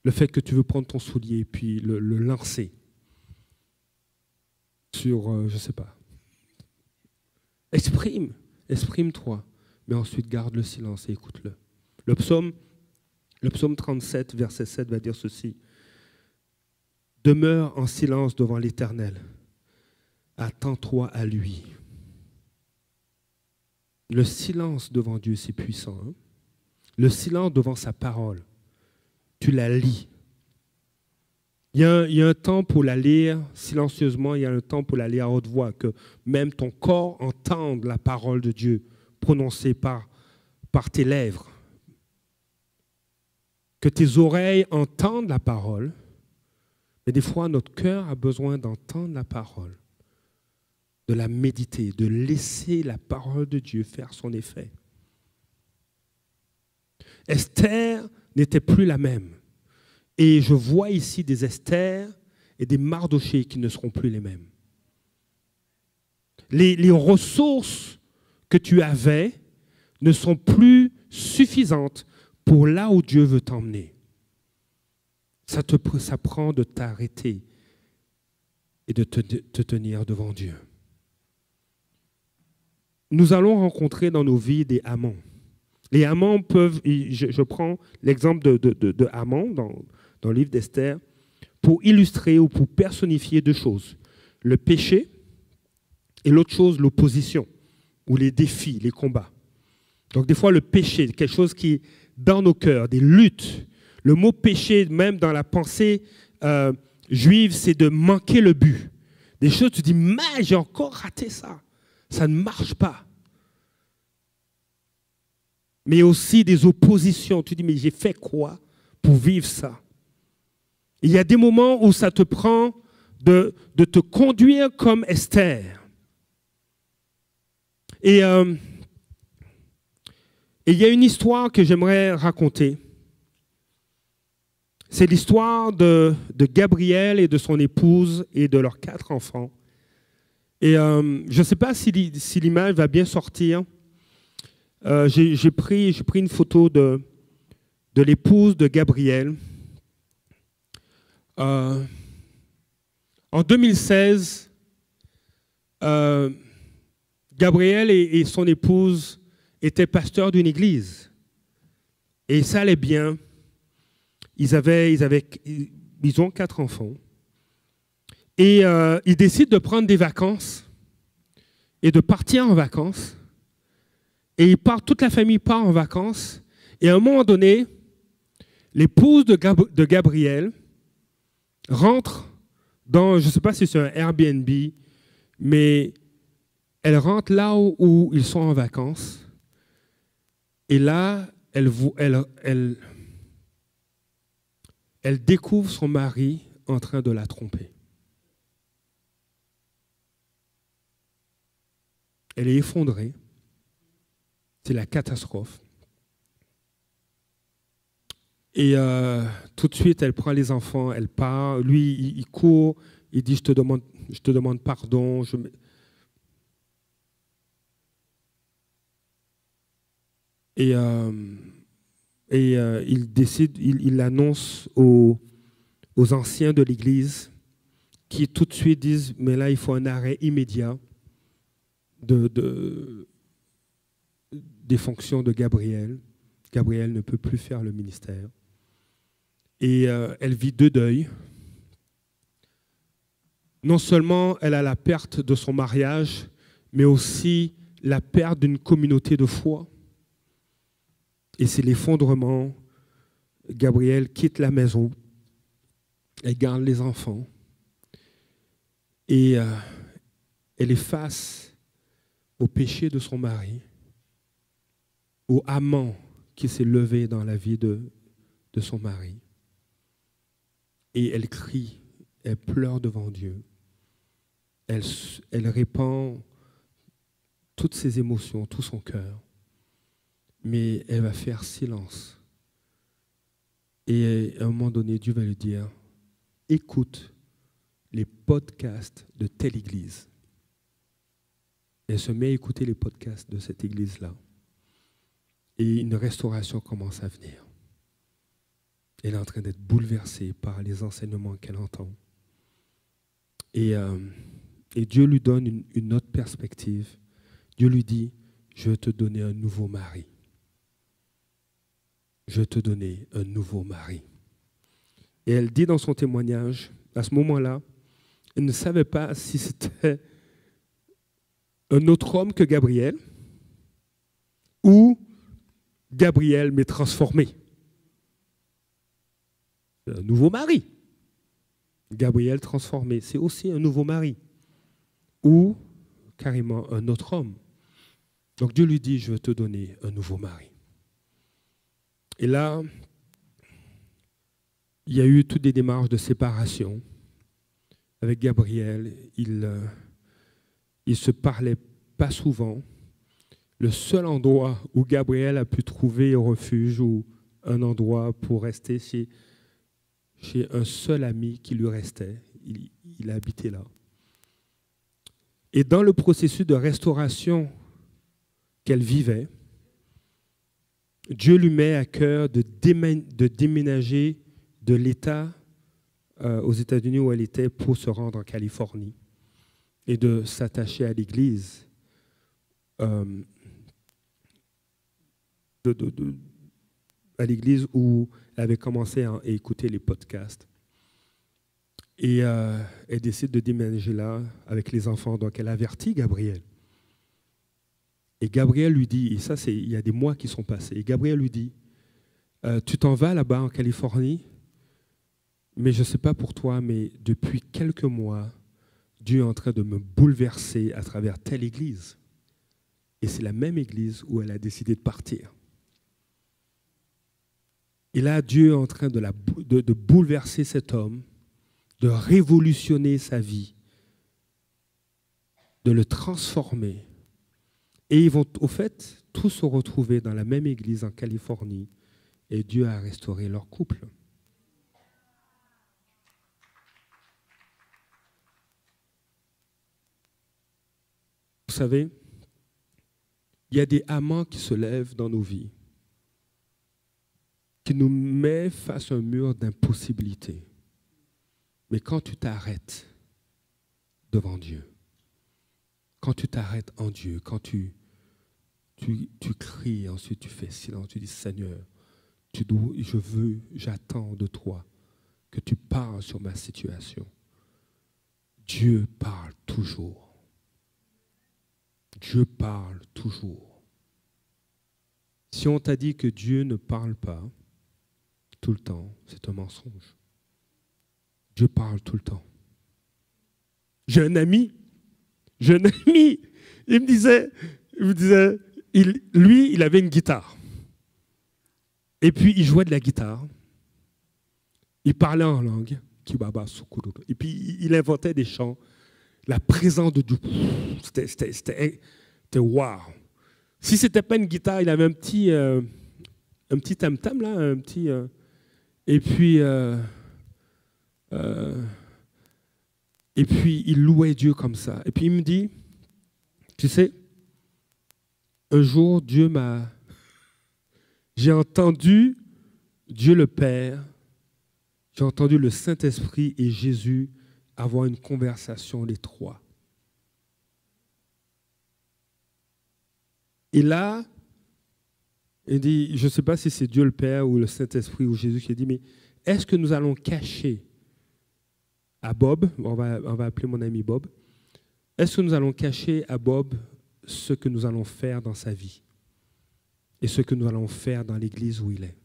le fait que tu veux prendre ton soulier et puis le lancer sur, je ne sais pas. Exprime-toi, mais ensuite garde le silence et écoute-le. Le psaume 37, verset 7 va dire ceci. Demeure en silence devant l'Éternel. Attends-toi à lui. Le silence devant Dieu, c'est puissant. Hein? Le silence devant sa parole. Tu la lis. Il y a un temps pour la lire silencieusement, il y a un temps pour la lire à haute voix, que même ton corps entende la parole de Dieu prononcée par tes lèvres. Que tes oreilles entendent la parole, mais des fois notre cœur a besoin d'entendre la parole, de la méditer, de laisser la parole de Dieu faire son effet. Esther n'était plus la même. Et je vois ici des Esther et des Mardochée qui ne seront plus les mêmes. Les ressources que tu avais ne sont plus suffisantes pour là où Dieu veut t'emmener. Ça prend de t'arrêter et de te tenir devant Dieu. Nous allons rencontrer dans nos vies des amants. Les amants peuvent, je prends l'exemple de Haman dans le livre d'Esther, pour illustrer ou pour personnifier deux choses. Le péché et l'autre chose, l'opposition, ou les défis, les combats. Donc des fois, le péché, quelque chose qui est dans nos cœurs, des luttes. Le mot péché, même dans la pensée juive, c'est de manquer le but. Des choses, tu dis, mais j'ai encore raté ça. Ça ne marche pas. Mais aussi des oppositions. Tu dis, mais j'ai fait quoi pour vivre ça? Il y a des moments où ça te prend de te conduire comme Esther. Et il y a une histoire que j'aimerais raconter. C'est l'histoire de Gabriel et de son épouse et de leurs 4 enfants. Et je ne sais pas si l'image va bien sortir. J'ai pris une photo de l'épouse de Gabriel. En 2016, Gabriel et son épouse étaient pasteurs d'une église. Et ça allait bien. Ils ont 4 enfants. Et ils décident de prendre des vacances et de partir en vacances. Et toute la famille part en vacances. Et à un moment donné, l'épouse de Gabriel rentre dans, je ne sais pas si c'est un Airbnb, mais elle rentre là où ils sont en vacances. Et là, elle découvre son mari en train de la tromper. Elle est effondrée. C'est la catastrophe. Et tout de suite, elle prend les enfants, elle part. Lui, il court, il dit, je te demande pardon. Et il décide, il l'annonce aux anciens de l'Église qui tout de suite disent, mais là, il faut un arrêt immédiat des fonctions de Gabriel. Gabriel ne peut plus faire le ministère. Et elle vit 2 deuils. Non seulement elle a la perte de son mariage, mais aussi la perte d'une communauté de foi. Et c'est l'effondrement. Gabriel quitte la maison. Elle garde les enfants. Et elle est face au péché de son mari, au amant qui s'est levé dans la vie de son mari. Et elle crie, elle pleure devant Dieu. Elle répand toutes ses émotions, tout son cœur. Mais elle va faire silence. Et à un moment donné, Dieu va lui dire, écoute les podcasts de telle église. Elle se met à écouter les podcasts de cette église-là. Et une restauration commence à venir. Elle est en train d'être bouleversée par les enseignements qu'elle entend. Et Dieu lui donne une autre perspective. Dieu lui dit, je vais te donner un nouveau mari. Je vais te donner un nouveau mari. Et elle dit dans son témoignage, à ce moment-là, elle ne savait pas si c'était un autre homme que Gabriel ou Gabriel m'est transformé. Un nouveau mari. Gabriel transformé, c'est aussi un nouveau mari. Ou carrément un autre homme. Donc Dieu lui dit, je vais te donner un nouveau mari. Et là, il y a eu toutes des démarches de séparation. Avec Gabriel, il se parlait pas souvent. Le seul endroit où Gabriel a pu trouver un refuge ou un endroit pour rester, c'est chez un seul ami qui lui restait. Il a habité là. Et dans le processus de restauration qu'elle vivait, Dieu lui met à cœur de déménager de l'État aux États-Unis où elle était pour se rendre en Californie et de s'attacher à l'Église, à l'Église où elle avait commencé à écouter les podcasts. Et elle décide de déménager là avec les enfants. Donc elle avertit Gabriel. Et Gabriel lui dit, et ça il y a des mois qui sont passés, et Gabriel lui dit, tu t'en vas là-bas en Californie, mais je ne sais pas pour toi, mais depuis quelques mois, Dieu est en train de me bouleverser à travers telle église. Et c'est la même église où elle a décidé de partir. Et là, Dieu est en train de bouleverser cet homme, de révolutionner sa vie, de le transformer. Et ils vont, au fait, tous se retrouver dans la même église en Californie. Et Dieu a restauré leur couple. Vous savez, il y a des amants qui se lèvent dans nos vies, qui nous mettent face à un mur d'impossibilité. Mais quand tu t'arrêtes devant Dieu, quand tu t'arrêtes en Dieu, quand tu cries, ensuite tu fais silence, tu dis Seigneur, j'attends de toi que tu parles sur ma situation. Dieu parle toujours. Dieu parle toujours. Si on t'a dit que Dieu ne parle pas tout le temps, c'est un mensonge. Dieu parle tout le temps. J'ai un ami, il me disait, il avait une guitare. Et puis, il jouait de la guitare. Il parlait en langue. Et puis, il inventait des chants. La présence de Dieu, c'était waouh. Si ce n'était pas une guitare, il avait un petit tam-tam, là, un petit... et puis, il louait Dieu comme ça. Et puis, il me dit, tu sais, un jour, j'ai entendu Dieu le Père, j'ai entendu le Saint-Esprit et Jésus avoir une conversation, les trois. Et là, il dit, je ne sais pas si c'est Dieu le Père ou le Saint-Esprit ou Jésus qui dit, mais est-ce que nous allons cacher à Bob, on va appeler mon ami Bob, est-ce que nous allons cacher à Bob ce que nous allons faire dans sa vie et ce que nous allons faire dans l'église où il est?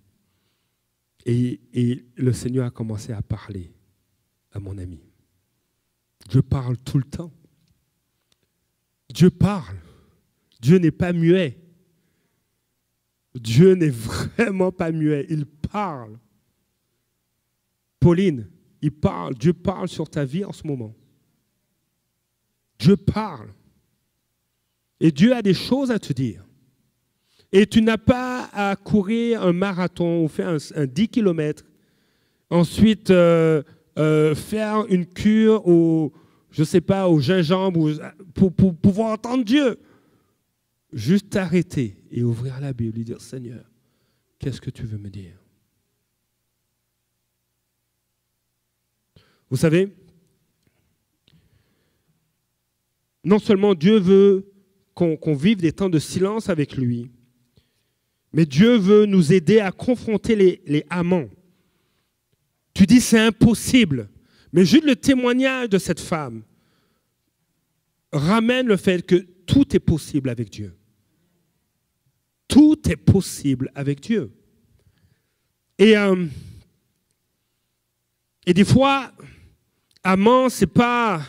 Et le Seigneur a commencé à parler à mon ami. Dieu parle tout le temps. Dieu parle. Dieu n'est pas muet. Dieu n'est vraiment pas muet. Il parle. Pauline, il parle. Dieu parle sur ta vie en ce moment. Dieu parle. Et Dieu a des choses à te dire. Et tu n'as pas à courir un marathon ou faire un 10 km. Ensuite, faire une cure au gingembre pour pouvoir entendre Dieu. Juste t'arrêter et ouvrir la Bible et dire, Seigneur, qu'est-ce que tu veux me dire? Vous savez, non seulement Dieu veut qu'on vive des temps de silence avec lui, mais Dieu veut nous aider à confronter les amants. Tu dis c'est impossible, mais juste le témoignage de cette femme ramène le fait que tout est possible avec Dieu. Tout est possible avec Dieu. Et des fois, amant, c'est pas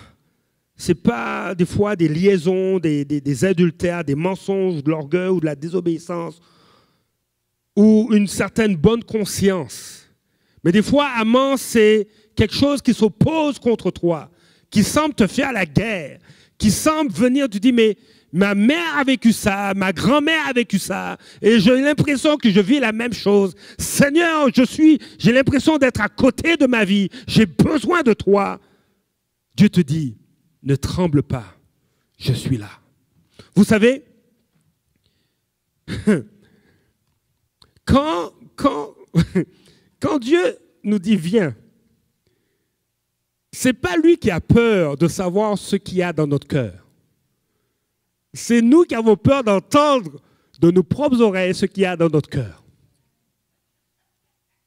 des fois des liaisons, des adultères, des mensonges, de l'orgueil ou de la désobéissance, ou une certaine bonne conscience. Mais des fois, amant, c'est quelque chose qui s'oppose contre toi, qui semble te faire la guerre, qui semble venir, tu dis, mais ma mère a vécu ça, ma grand-mère a vécu ça, et j'ai l'impression que je vis la même chose. Seigneur, j'ai l'impression d'être à côté de ma vie, j'ai besoin de toi. Dieu te dit, ne tremble pas, je suis là. Vous savez, quand Dieu nous dit viens, ce n'est pas lui qui a peur de savoir ce qu'il y a dans notre cœur. C'est nous qui avons peur d'entendre de nos propres oreilles ce qu'il y a dans notre cœur.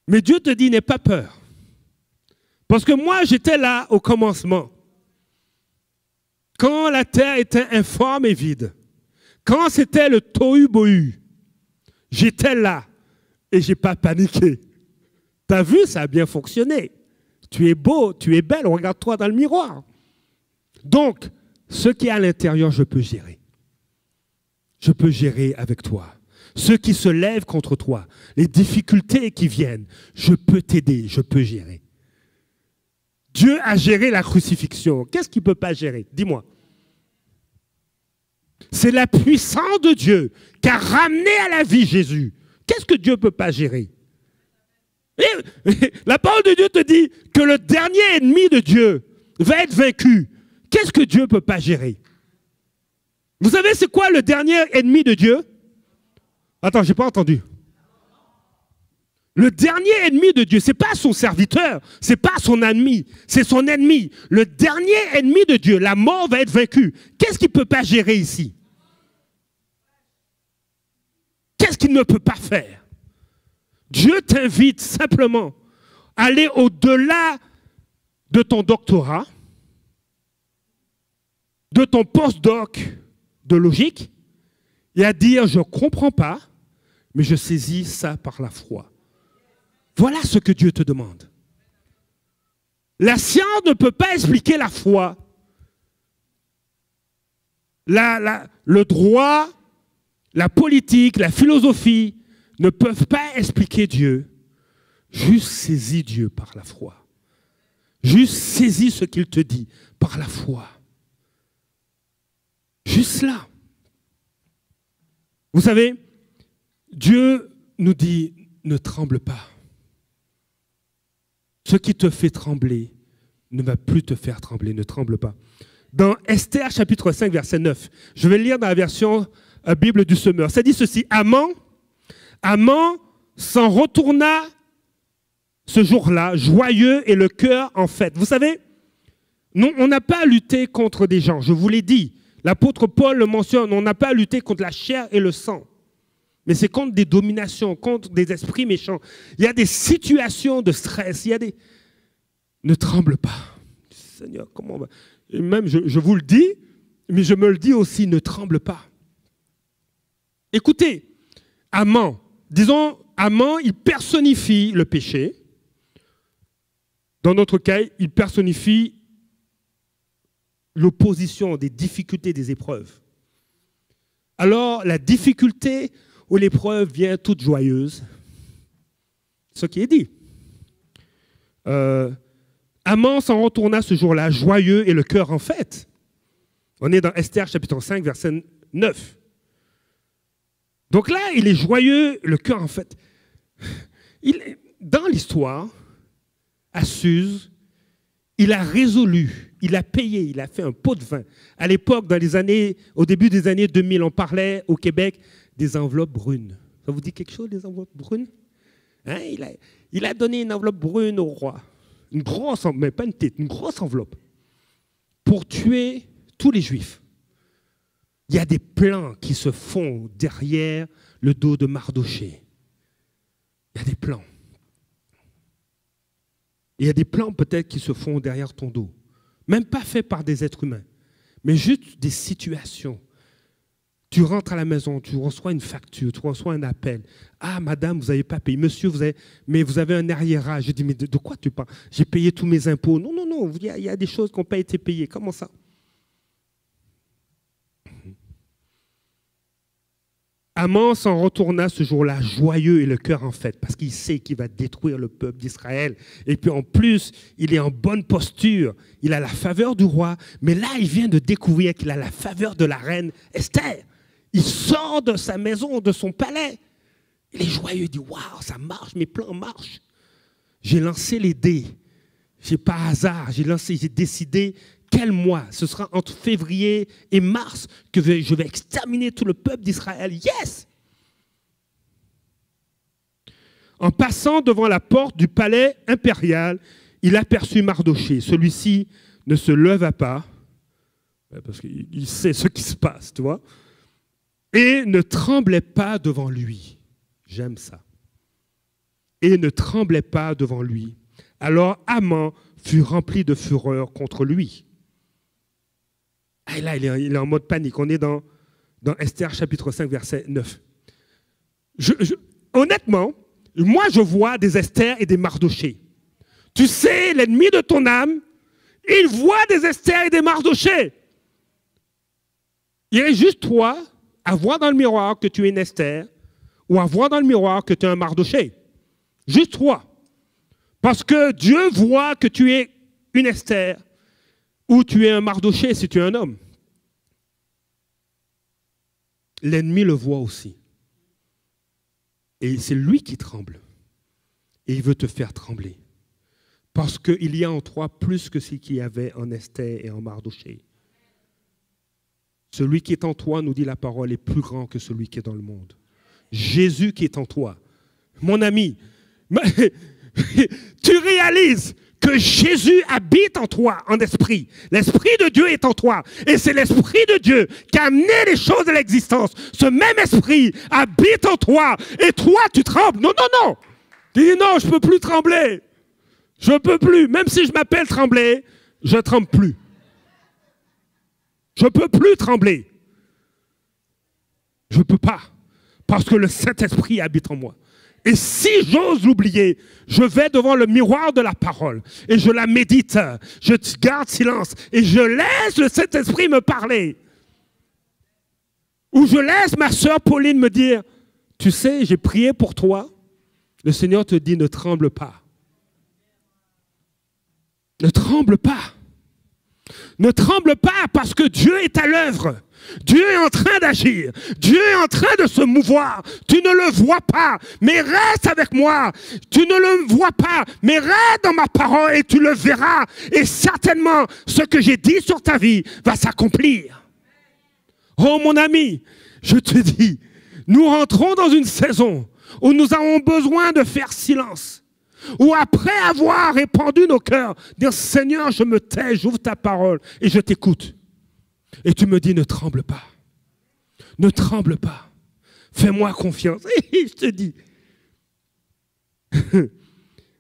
Mais Dieu te dit, n'aie pas peur. Parce que moi, j'étais là au commencement. Quand la terre était informe et vide. Quand c'était le tohu-bohu. J'étais là et je n'ai pas paniqué. Tu as vu, ça a bien fonctionné. Tu es beau, tu es belle, regarde-toi dans le miroir. Donc, ce qui est à l'intérieur, je peux gérer. Je peux gérer avec toi. Ceux qui se lèvent contre toi, les difficultés qui viennent, je peux t'aider, je peux gérer. Dieu a géré la crucifixion. Qu'est-ce qu'il ne peut pas gérer? Dis-moi. C'est la puissance de Dieu qui a ramené à la vie Jésus. Qu'est-ce que Dieu ne peut pas gérer? La parole de Dieu te dit que le dernier ennemi de Dieu va être vaincu. Qu'est-ce que Dieu ne peut pas gérer? Vous savez c'est quoi le dernier ennemi de Dieu? Attends, je n'ai pas entendu. Le dernier ennemi de Dieu, ce n'est pas son serviteur, ce n'est pas son ami, c'est son ennemi. Le dernier ennemi de Dieu, la mort va être vaincue. Qu'est-ce qu'il ne peut pas gérer ici? Qu'est-ce qu'il ne peut pas faire? Dieu t'invite simplement à aller au-delà de ton doctorat, de ton postdoc de logique, et à dire, je ne comprends pas, mais je saisis ça par la foi. Voilà ce que Dieu te demande. La science ne peut pas expliquer la foi. Le droit, la politique, la philosophie ne peuvent pas expliquer Dieu. Juste saisis Dieu par la foi. Juste saisis ce qu'il te dit par la foi. Juste là. Vous savez, Dieu nous dit, ne tremble pas. Ce qui te fait trembler ne va plus te faire trembler, ne tremble pas. Dans Esther chapitre 5, verset 9, je vais lire dans la version Bible du Semeur. Ça dit ceci, Aman s'en retourna ce jour-là, joyeux et le cœur en fête. Vous savez, non, on n'a pas à lutter contre des gens, je vous l'ai dit. L'apôtre Paul le mentionne, on n'a pas à lutter contre la chair et le sang. Mais c'est contre des dominations, contre des esprits méchants. Il y a des situations de stress, il y a des... Ne tremble pas. Seigneur, comment on va... Et même, je vous le dis, mais je me le dis aussi, ne tremble pas. Écoutez, Aman, disons, Aman, il personnifie le péché. Dans notre cas, il personnifie l'opposition, des difficultés, des épreuves. Alors, la difficulté ou l'épreuve vient toute joyeuse. Ce qui est dit. Aman s'en retourna ce jour-là, joyeux et le cœur en fête. On est dans Esther chapitre 5, verset 9. Donc là, il est joyeux, le cœur en fête. Dans l'histoire, à Suse, il a résolu, il a payé, il a fait un pot de vin. À l'époque, au début des années 2000, on parlait au Québec des enveloppes brunes. Ça vous dit quelque chose, des enveloppes brunes? Hein, il a donné une enveloppe brune au roi. Une grosse enveloppe, mais pas une tête, une grosse enveloppe. Pour tuer tous les Juifs. Il y a des plans qui se font derrière le dos de Mardoché. Il y a des plans. Il y a des plans peut-être qui se font derrière ton dos. Même pas faits par des êtres humains, mais juste des situations Tu rentres à la maison, tu reçois une facture, tu reçois un appel. Ah, madame, vous n'avez pas payé. Monsieur, mais vous avez un arriérage. Je dis, mais de quoi tu parles? J'ai payé tous mes impôts. Non, non, non, il y a des choses qui n'ont pas été payées. Comment ça? Aman s'en retourna ce jour-là joyeux et le cœur en fête, parce qu'il sait qu'il va détruire le peuple d'Israël. Et puis en plus, il est en bonne posture. Il a la faveur du roi. Mais là, il vient de découvrir qu'il a la faveur de la reine Esther. Il sort de sa maison, de son palais. Il est joyeux, il dit, waouh, ça marche, mes plans marchent. J'ai lancé les dés. C'est par hasard, j'ai décidé quel mois. Ce sera entre février et mars que je vais exterminer tout le peuple d'Israël. Yes! En passant devant la porte du palais impérial, il aperçut Mardochée. Celui-ci ne se leva pas, parce qu'il sait ce qui se passe, tu vois, et ne tremblait pas devant lui. J'aime ça. Et ne tremblait pas devant lui. Alors Aman fut rempli de fureur contre lui. Et là, il est en mode panique. On est dans Esther chapitre 5, verset 9. Honnêtement, moi je vois des Esther et des Mardochée. Tu sais, l'ennemi de ton âme, il voit des Esther et des Mardochée. Il est juste toi à voir dans le miroir que tu es une Esther ou à voir dans le miroir que tu es un Mardochée. Juste toi. Parce que Dieu voit que tu es une Esther ou tu es un Mardochée si tu es un homme. L'ennemi le voit aussi. Et c'est lui qui tremble. Et il veut te faire trembler. Parce qu'il y a en toi plus que ce qu'il y avait en Esther et en Mardochée. Celui qui est en toi, nous dit la parole, est plus grand que celui qui est dans le monde. Jésus qui est en toi. Mon ami, tu réalises que Jésus habite en toi, en esprit. L'Esprit de Dieu est en toi. Et c'est l'Esprit de Dieu qui a amené les choses de l'existence. Ce même Esprit habite en toi. Et toi, tu trembles. Non, non, non. Tu dis non, je ne peux plus trembler. Je ne peux plus. Même si je m'appelle trembler, je ne tremble plus. Je ne peux plus trembler. Je ne peux pas. Parce que le Saint-Esprit habite en moi. Et si j'ose l'oublier, je vais devant le miroir de la parole et je la médite, je garde silence et je laisse le Saint-Esprit me parler. Ou je laisse ma sœur Pauline me dire, tu sais, j'ai prié pour toi. Le Seigneur te dit, ne tremble pas. Ne tremble pas. Ne tremble pas parce que Dieu est à l'œuvre. Dieu est en train d'agir. Dieu est en train de se mouvoir. Tu ne le vois pas, mais reste avec moi. Tu ne le vois pas, mais reste dans ma parole et tu le verras. Et certainement, ce que j'ai dit sur ta vie va s'accomplir. Oh mon ami, je te dis, nous rentrons dans une saison où nous avons besoin de faire silence. Ou après avoir répandu nos cœurs, dire Seigneur, je me tais, j'ouvre ta parole et je t'écoute. Et tu me dis, ne tremble pas. Ne tremble pas. Fais-moi confiance. Et je te dis.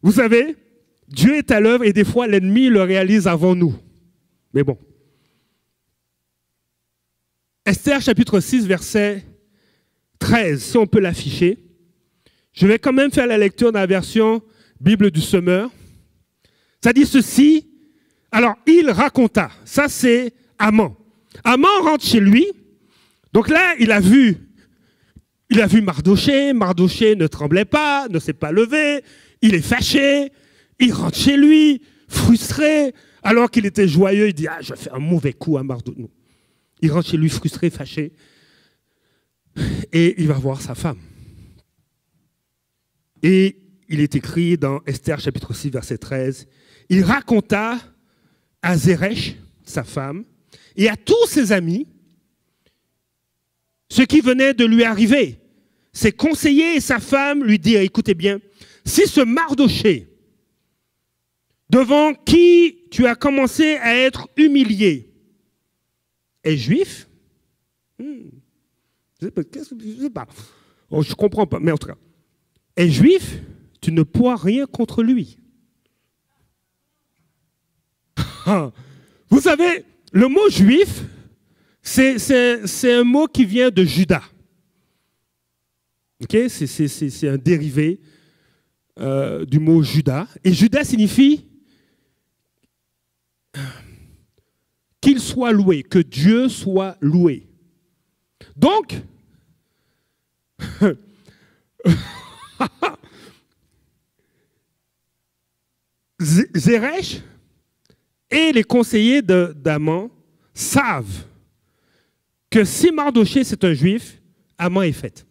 Vous savez, Dieu est à l'œuvre et des fois l'ennemi le réalise avant nous. Mais bon. Esther chapitre 6, verset 13, si on peut l'afficher. Je vais quand même faire la lecture dans la version Bible du Semeur. Ça dit ceci. Alors, il raconta. Ça, c'est Aman. Aman rentre chez lui. Donc là, il a vu Mardochée. Mardochée ne tremblait pas, ne s'est pas levé. Il est fâché. Il rentre chez lui, frustré. Alors qu'il était joyeux, il dit, ah, je fais un mauvais coup à Mardochée. Il rentre chez lui, frustré, fâché. Et il va voir sa femme. Et il est écrit dans Esther chapitre 6, verset 13. Il raconta à Zeresh, sa femme, et à tous ses amis, ce qui venait de lui arriver. Ses conseillers et sa femme lui dirent, écoutez bien, si ce Mardochée, devant qui tu as commencé à être humilié, est juif, je sais pas, oh, je ne comprends pas, mais en tout cas, est juif, tu ne pourras rien contre lui. Vous savez, le mot juif, C'est un mot qui vient de Judas. Okay? C'est un dérivé du mot Judas. Et Judas signifie qu'il soit loué, que Dieu soit loué. Donc, Zeresh et les conseillers d'Aman savent que si Mardochée c'est un juif, Aman est fait.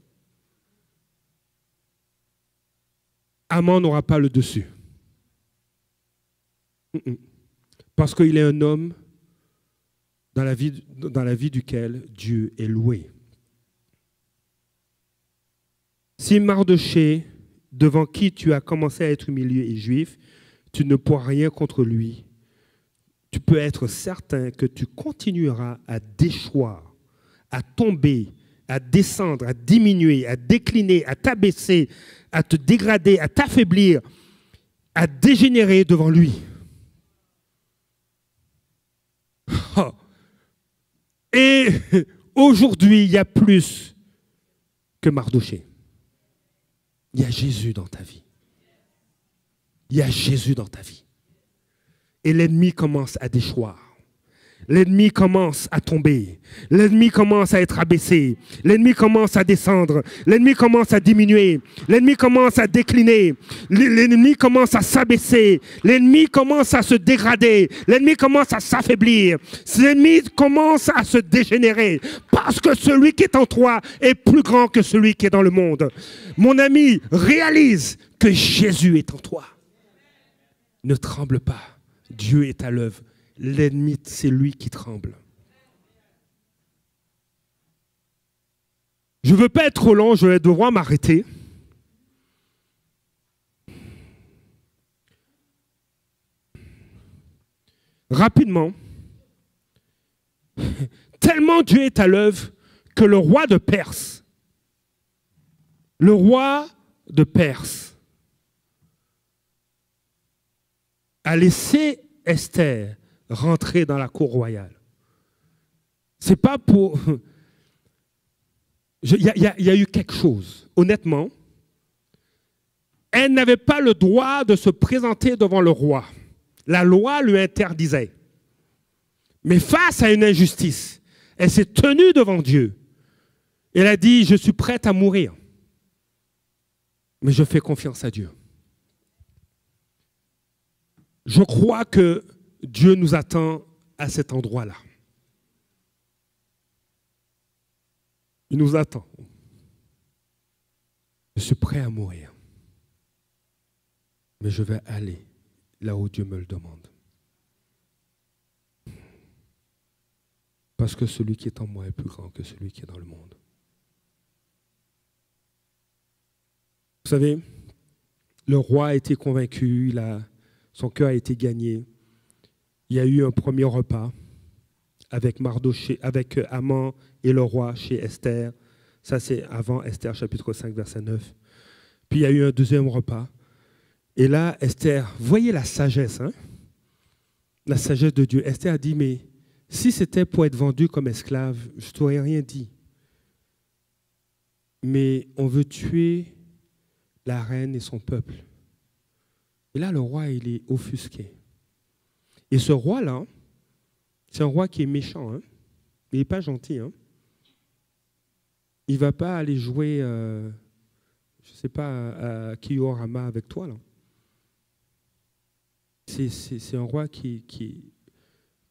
Aman n'aura pas le dessus. Parce qu'il est un homme dans la vie duquel Dieu est loué. Si Mardochée, devant qui tu as commencé à être humilié, est juif, tu ne pourras rien contre lui. Tu peux être certain que tu continueras à déchoir, à tomber, à descendre, à diminuer, à décliner, à t'abaisser, à te dégrader, à t'affaiblir, à dégénérer devant lui. Oh. Et aujourd'hui, il y a plus que Mardochée. Il y a Jésus dans ta vie. Il y a Jésus dans ta vie. Et l'ennemi commence à déchoir. L'ennemi commence à tomber. L'ennemi commence à être abaissé. L'ennemi commence à descendre. L'ennemi commence à diminuer. L'ennemi commence à décliner. L'ennemi commence à s'abaisser. L'ennemi commence à se dégrader. L'ennemi commence à s'affaiblir. L'ennemi commence à se dégénérer. Parce que celui qui est en toi est plus grand que celui qui est dans le monde. Mon ami, réalise que Jésus est en toi. Ne tremble pas. Dieu est à l'œuvre. L'ennemi, c'est lui qui tremble. Je ne veux pas être trop long, je vais devoir m'arrêter. Rapidement, tellement Dieu est à l'œuvre que le roi de Perse a laissé Esther rentrer dans la cour royale. C'est pas pour... Il y a eu quelque chose. Honnêtement, elle n'avait pas le droit de se présenter devant le roi. La loi lui interdisait. Mais face à une injustice, elle s'est tenue devant Dieu. Elle a dit, je suis prête à mourir. Mais je fais confiance à Dieu. Je crois que Dieu nous attend à cet endroit-là. Il nous attend. Je suis prêt à mourir. Mais je vais aller là où Dieu me le demande. Parce que celui qui est en moi est plus grand que celui qui est dans le monde. Vous savez, le roi a été convaincu, son cœur a été gagné. Il y a eu un premier repas avec Mardochée, avec Aman et le roi chez Esther. Ça, c'est avant Esther, chapitre 5, verset 9. Puis il y a eu un deuxième repas. Et là, Esther, voyez la sagesse, hein? La sagesse de Dieu. Esther a dit, mais si c'était pour être vendu comme esclave, je ne t'aurais rien dit. Mais on veut tuer la reine et son peuple. Et là, le roi, il est offusqué. Et ce roi-là, c'est un roi qui est méchant. Hein? Il n'est pas gentil. Hein? Il ne va pas aller jouer, je ne sais pas, à Kiyorama avec toi. Là. C'est un roi qui est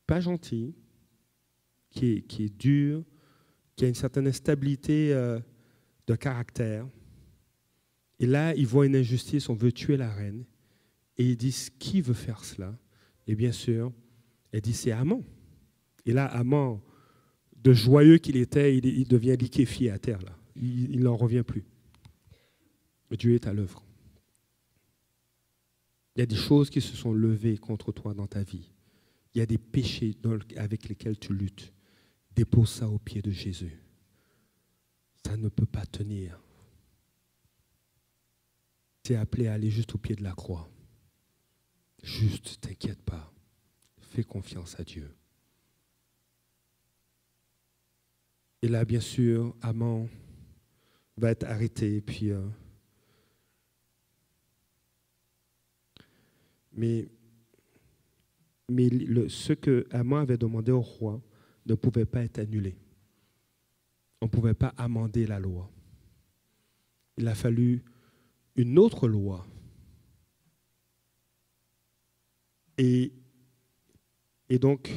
pas gentil, qui est dur, qui a une certaine instabilité de caractère. Et là, il voit une injustice, on veut tuer la reine. Et ils disent, qui veut faire cela? Et bien sûr, elle dit, c'est Aman. Et là, Aman, de joyeux qu'il était, il devient liquéfié à terre. Là. Il n'en revient plus. Dieu est à l'œuvre. Il y a des choses qui se sont levées contre toi dans ta vie. Il y a des péchés avec lesquels tu luttes. Dépose ça aux pieds de Jésus. Ça ne peut pas tenir. Tu es appelé à aller juste au pied de la croix. Juste, t'inquiète pas. Fais confiance à Dieu. Et là, bien sûr, Haman va être arrêté. Puis, mais ce que Haman avait demandé au roi ne pouvait pas être annulé. On ne pouvait pas amender la loi. Il a fallu une autre loi. Et donc,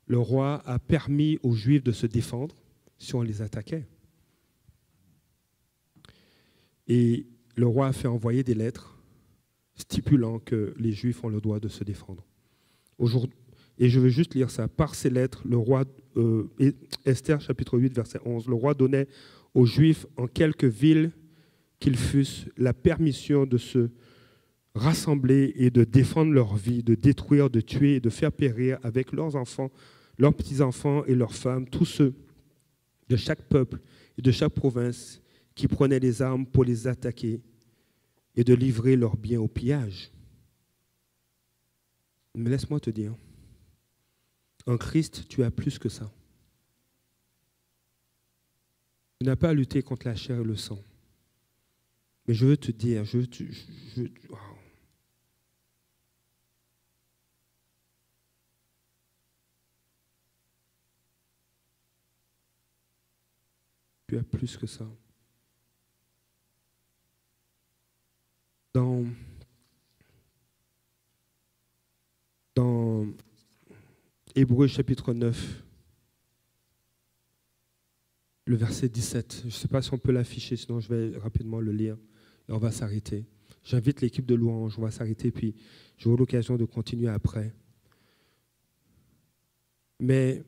le roi a permis aux Juifs de se défendre si on les attaquait. Et le roi a fait envoyer des lettres stipulant que les Juifs ont le droit de se défendre. Aujourd'hui, et je vais juste lire ça. Par ces lettres, le roi, Esther chapitre 8, verset 11, le roi donnait aux Juifs en quelque ville qu'ils fussent la permission de se rassembler et de défendre leur vie, de détruire, de tuer et de faire périr avec leurs enfants, leurs petits-enfants et leurs femmes, tous ceux de chaque peuple et de chaque province qui prenaient les armes pour les attaquer et de livrer leurs biens au pillage. Mais laisse-moi te dire, en Christ, tu as plus que ça. Tu n'as pas à lutter contre la chair et le sang. Mais je veux te dire, wow. Tu as plus que ça. Dans Hébreux chapitre 9, le verset 17, je ne sais pas si on peut l'afficher, sinon je vais rapidement le lire et on va s'arrêter. J'invite l'équipe de louange, on va s'arrêter, puis j'aurai l'occasion de continuer après. Mais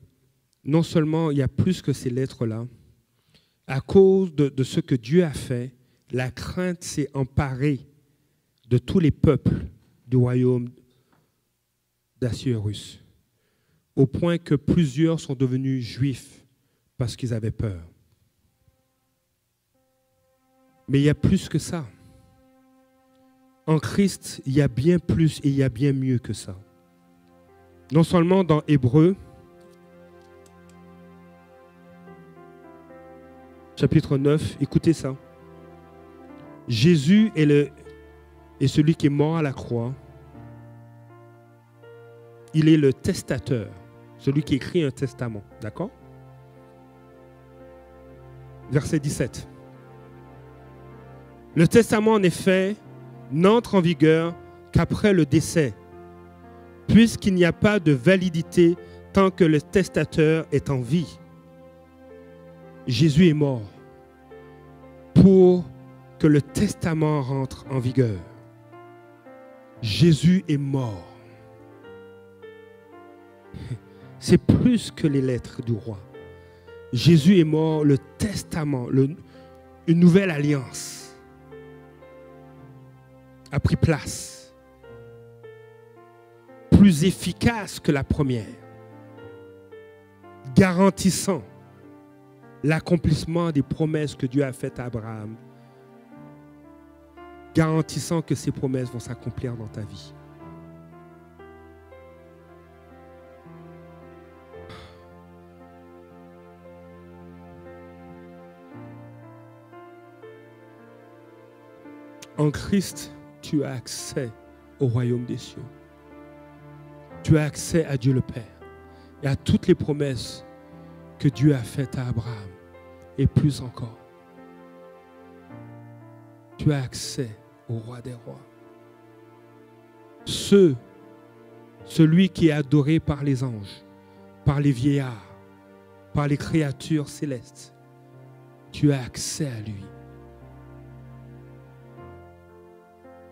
non seulement il y a plus que ces lettres-là, à cause de ce que Dieu a fait, la crainte s'est emparée de tous les peuples du royaume d'Assuérus, au point que plusieurs sont devenus juifs parce qu'ils avaient peur. Mais il y a plus que ça. En Christ, il y a bien plus et il y a bien mieux que ça. Non seulement dans Hébreux, chapitre 9, écoutez ça. Jésus est celui qui est mort à la croix. Il est le testateur, celui qui écrit un testament. D'accord? Verset 17. Le testament, en effet, n'entre en vigueur qu'après le décès, puisqu'il n'y a pas de validité tant que le testateur est en vie. Jésus est mort pour que le testament rentre en vigueur. Jésus est mort. C'est plus que les lettres du roi. Jésus est mort, le testament, une nouvelle alliance a pris place, plus efficace que la première, garantissant l'accomplissement des promesses que Dieu a faites à Abraham, garantissant que ces promesses vont s'accomplir dans ta vie. En Christ, tu as accès au royaume des cieux. Tu as accès à Dieu le Père et à toutes les promesses que Dieu a faites à Abraham et plus encore. Tu as accès au roi des rois. Celui qui est adoré par les anges, par les vieillards, par les créatures célestes. Tu as accès à lui.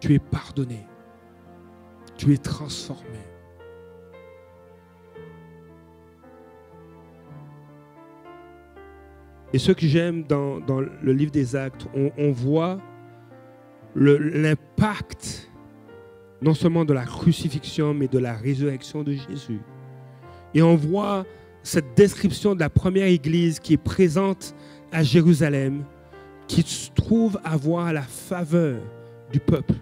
Tu es pardonné. Tu es transformé. Et ce que j'aime dans le livre des Actes, on voit l'impact non seulement de la crucifixion, mais de la résurrection de Jésus. Et on voit cette description de la première église qui est présente à Jérusalem, qui se trouve avoir la faveur du peuple.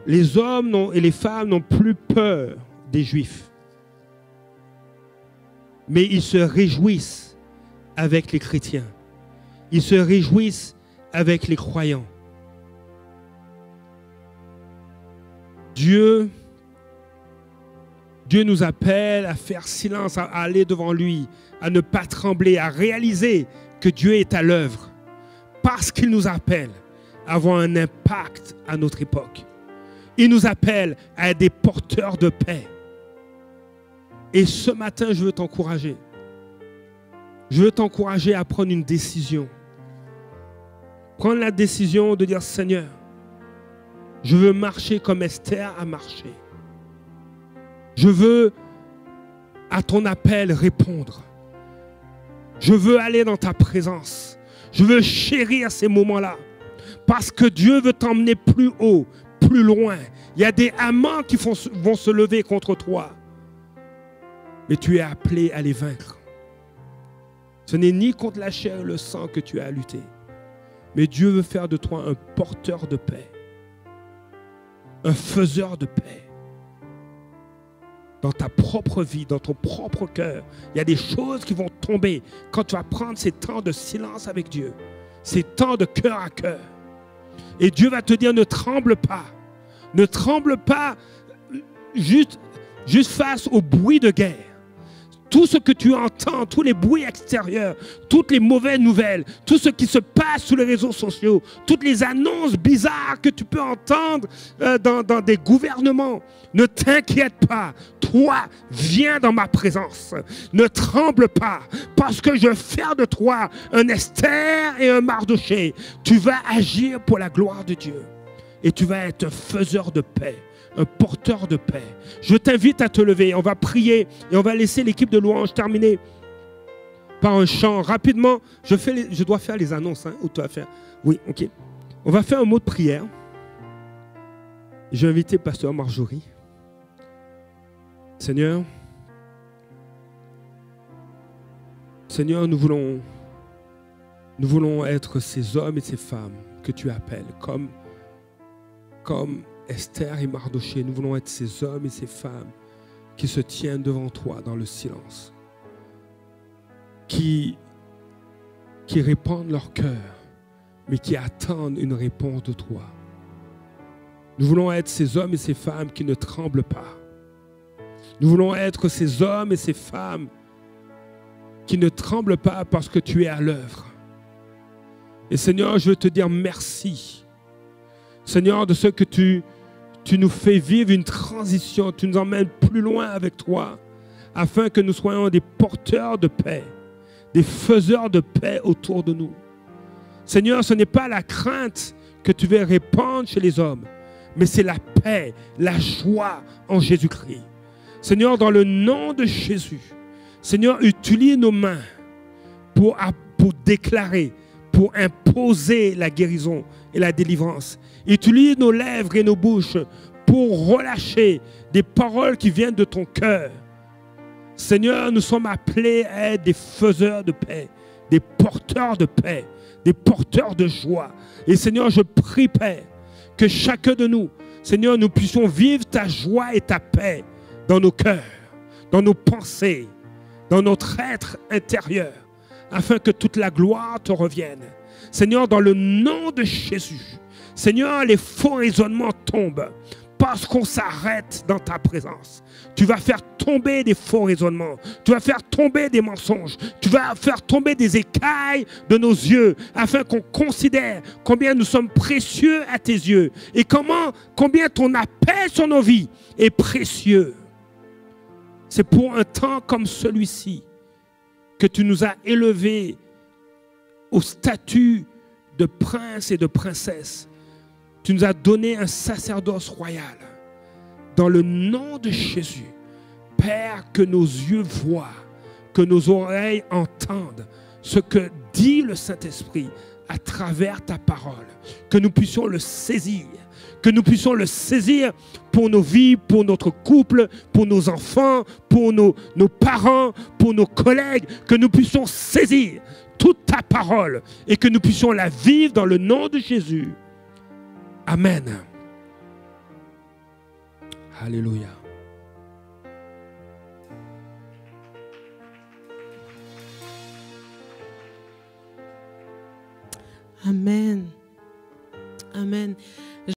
Les hommes et les femmes n'ont plus peur des Juifs. mais ils se réjouissent avec les chrétiens. Ils se réjouissent avec les croyants. Dieu nous appelle à faire silence, à aller devant lui, à ne pas trembler, à réaliser que Dieu est à l'œuvre. Parce qu'il nous appelle à avoir un impact à notre époque. Il nous appelle à être des porteurs de paix. Et ce matin, je veux t'encourager. Je veux t'encourager à prendre une décision. Prendre la décision de dire, Seigneur, je veux marcher comme Esther a marché. Je veux à ton appel répondre. Je veux aller dans ta présence. Je veux chérir ces moments-là. Parce que Dieu veut t'emmener plus haut, plus loin. Il y a des amants qui vont se lever contre toi. Mais tu es appelé à les vaincre. Ce n'est ni contre la chair et le sang que tu as à lutter. Mais Dieu veut faire de toi un porteur de paix. Un faiseur de paix. Dans ta propre vie, dans ton propre cœur, il y a des choses qui vont tomber quand tu vas prendre ces temps de silence avec Dieu. Ces temps de cœur à cœur. Et Dieu va te dire, ne tremble pas. Ne tremble pas juste face au bruit de guerre. Tout ce que tu entends, tous les bruits extérieurs, toutes les mauvaises nouvelles, tout ce qui se passe sur les réseaux sociaux, toutes les annonces bizarres que tu peux entendre dans des gouvernements, ne t'inquiète pas. Toi, viens dans ma présence. Ne tremble pas, parce que je vais faire de toi un Esther et un Mardochée. Tu vas agir pour la gloire de Dieu. Et tu vas être un faiseur de paix. Un porteur de paix. Je t'invite à te lever. On va prier et on va laisser l'équipe de louange terminer par un chant. Rapidement, je dois faire les annonces. Ou tu vas faire? Oui, ok. On va faire un mot de prière. J'ai invité Pasteur Marjorie. Seigneur, nous voulons être ces hommes et ces femmes que tu appelles comme Esther et Mardochée. Nous voulons être ces hommes et ces femmes qui se tiennent devant toi dans le silence, qui répandent leur cœur, mais qui attendent une réponse de toi. Nous voulons être ces hommes et ces femmes qui ne tremblent pas. Nous voulons être ces hommes et ces femmes qui ne tremblent pas parce que tu es à l'œuvre. Et Seigneur, je veux te dire merci. Seigneur, de ce que tu nous fais vivre une transition, tu nous emmènes plus loin avec toi, afin que nous soyons des porteurs de paix, des faiseurs de paix autour de nous. Seigneur, ce n'est pas la crainte que tu veux répandre chez les hommes, mais c'est la paix, la joie en Jésus-Christ. Seigneur, dans le nom de Jésus, Seigneur, utilise nos mains pour déclarer, pour imposer la guérison et la délivrance. Utilise nos lèvres et nos bouches pour relâcher des paroles qui viennent de ton cœur. Seigneur, nous sommes appelés à être des faiseurs de paix, des porteurs de paix, des porteurs de joie. Et Seigneur, je prie, Père, que chacun de nous, Seigneur, nous puissions vivre ta joie et ta paix dans nos cœurs, dans nos pensées, dans notre être intérieur, afin que toute la gloire te revienne. Seigneur, dans le nom de Jésus, Seigneur, les faux raisonnements tombent parce qu'on s'arrête dans ta présence. Tu vas faire tomber des faux raisonnements. Tu vas faire tomber des mensonges. Tu vas faire tomber des écailles de nos yeux afin qu'on considère combien nous sommes précieux à tes yeux et combien ton appel sur nos vies est précieux. C'est pour un temps comme celui-ci que tu nous as élevés au statut de prince et de princesse. Tu nous as donné un sacerdoce royal. Dans le nom de Jésus, Père, que nos yeux voient, que nos oreilles entendent ce que dit le Saint-Esprit à travers ta parole. Que nous puissions le saisir. Que nous puissions le saisir pour nos vies, pour notre couple, pour nos enfants, pour nos parents, pour nos collègues. Que nous puissions saisir toute ta parole et que nous puissions la vivre dans le nom de Jésus. Amen. Alléluia. Amen. Amen.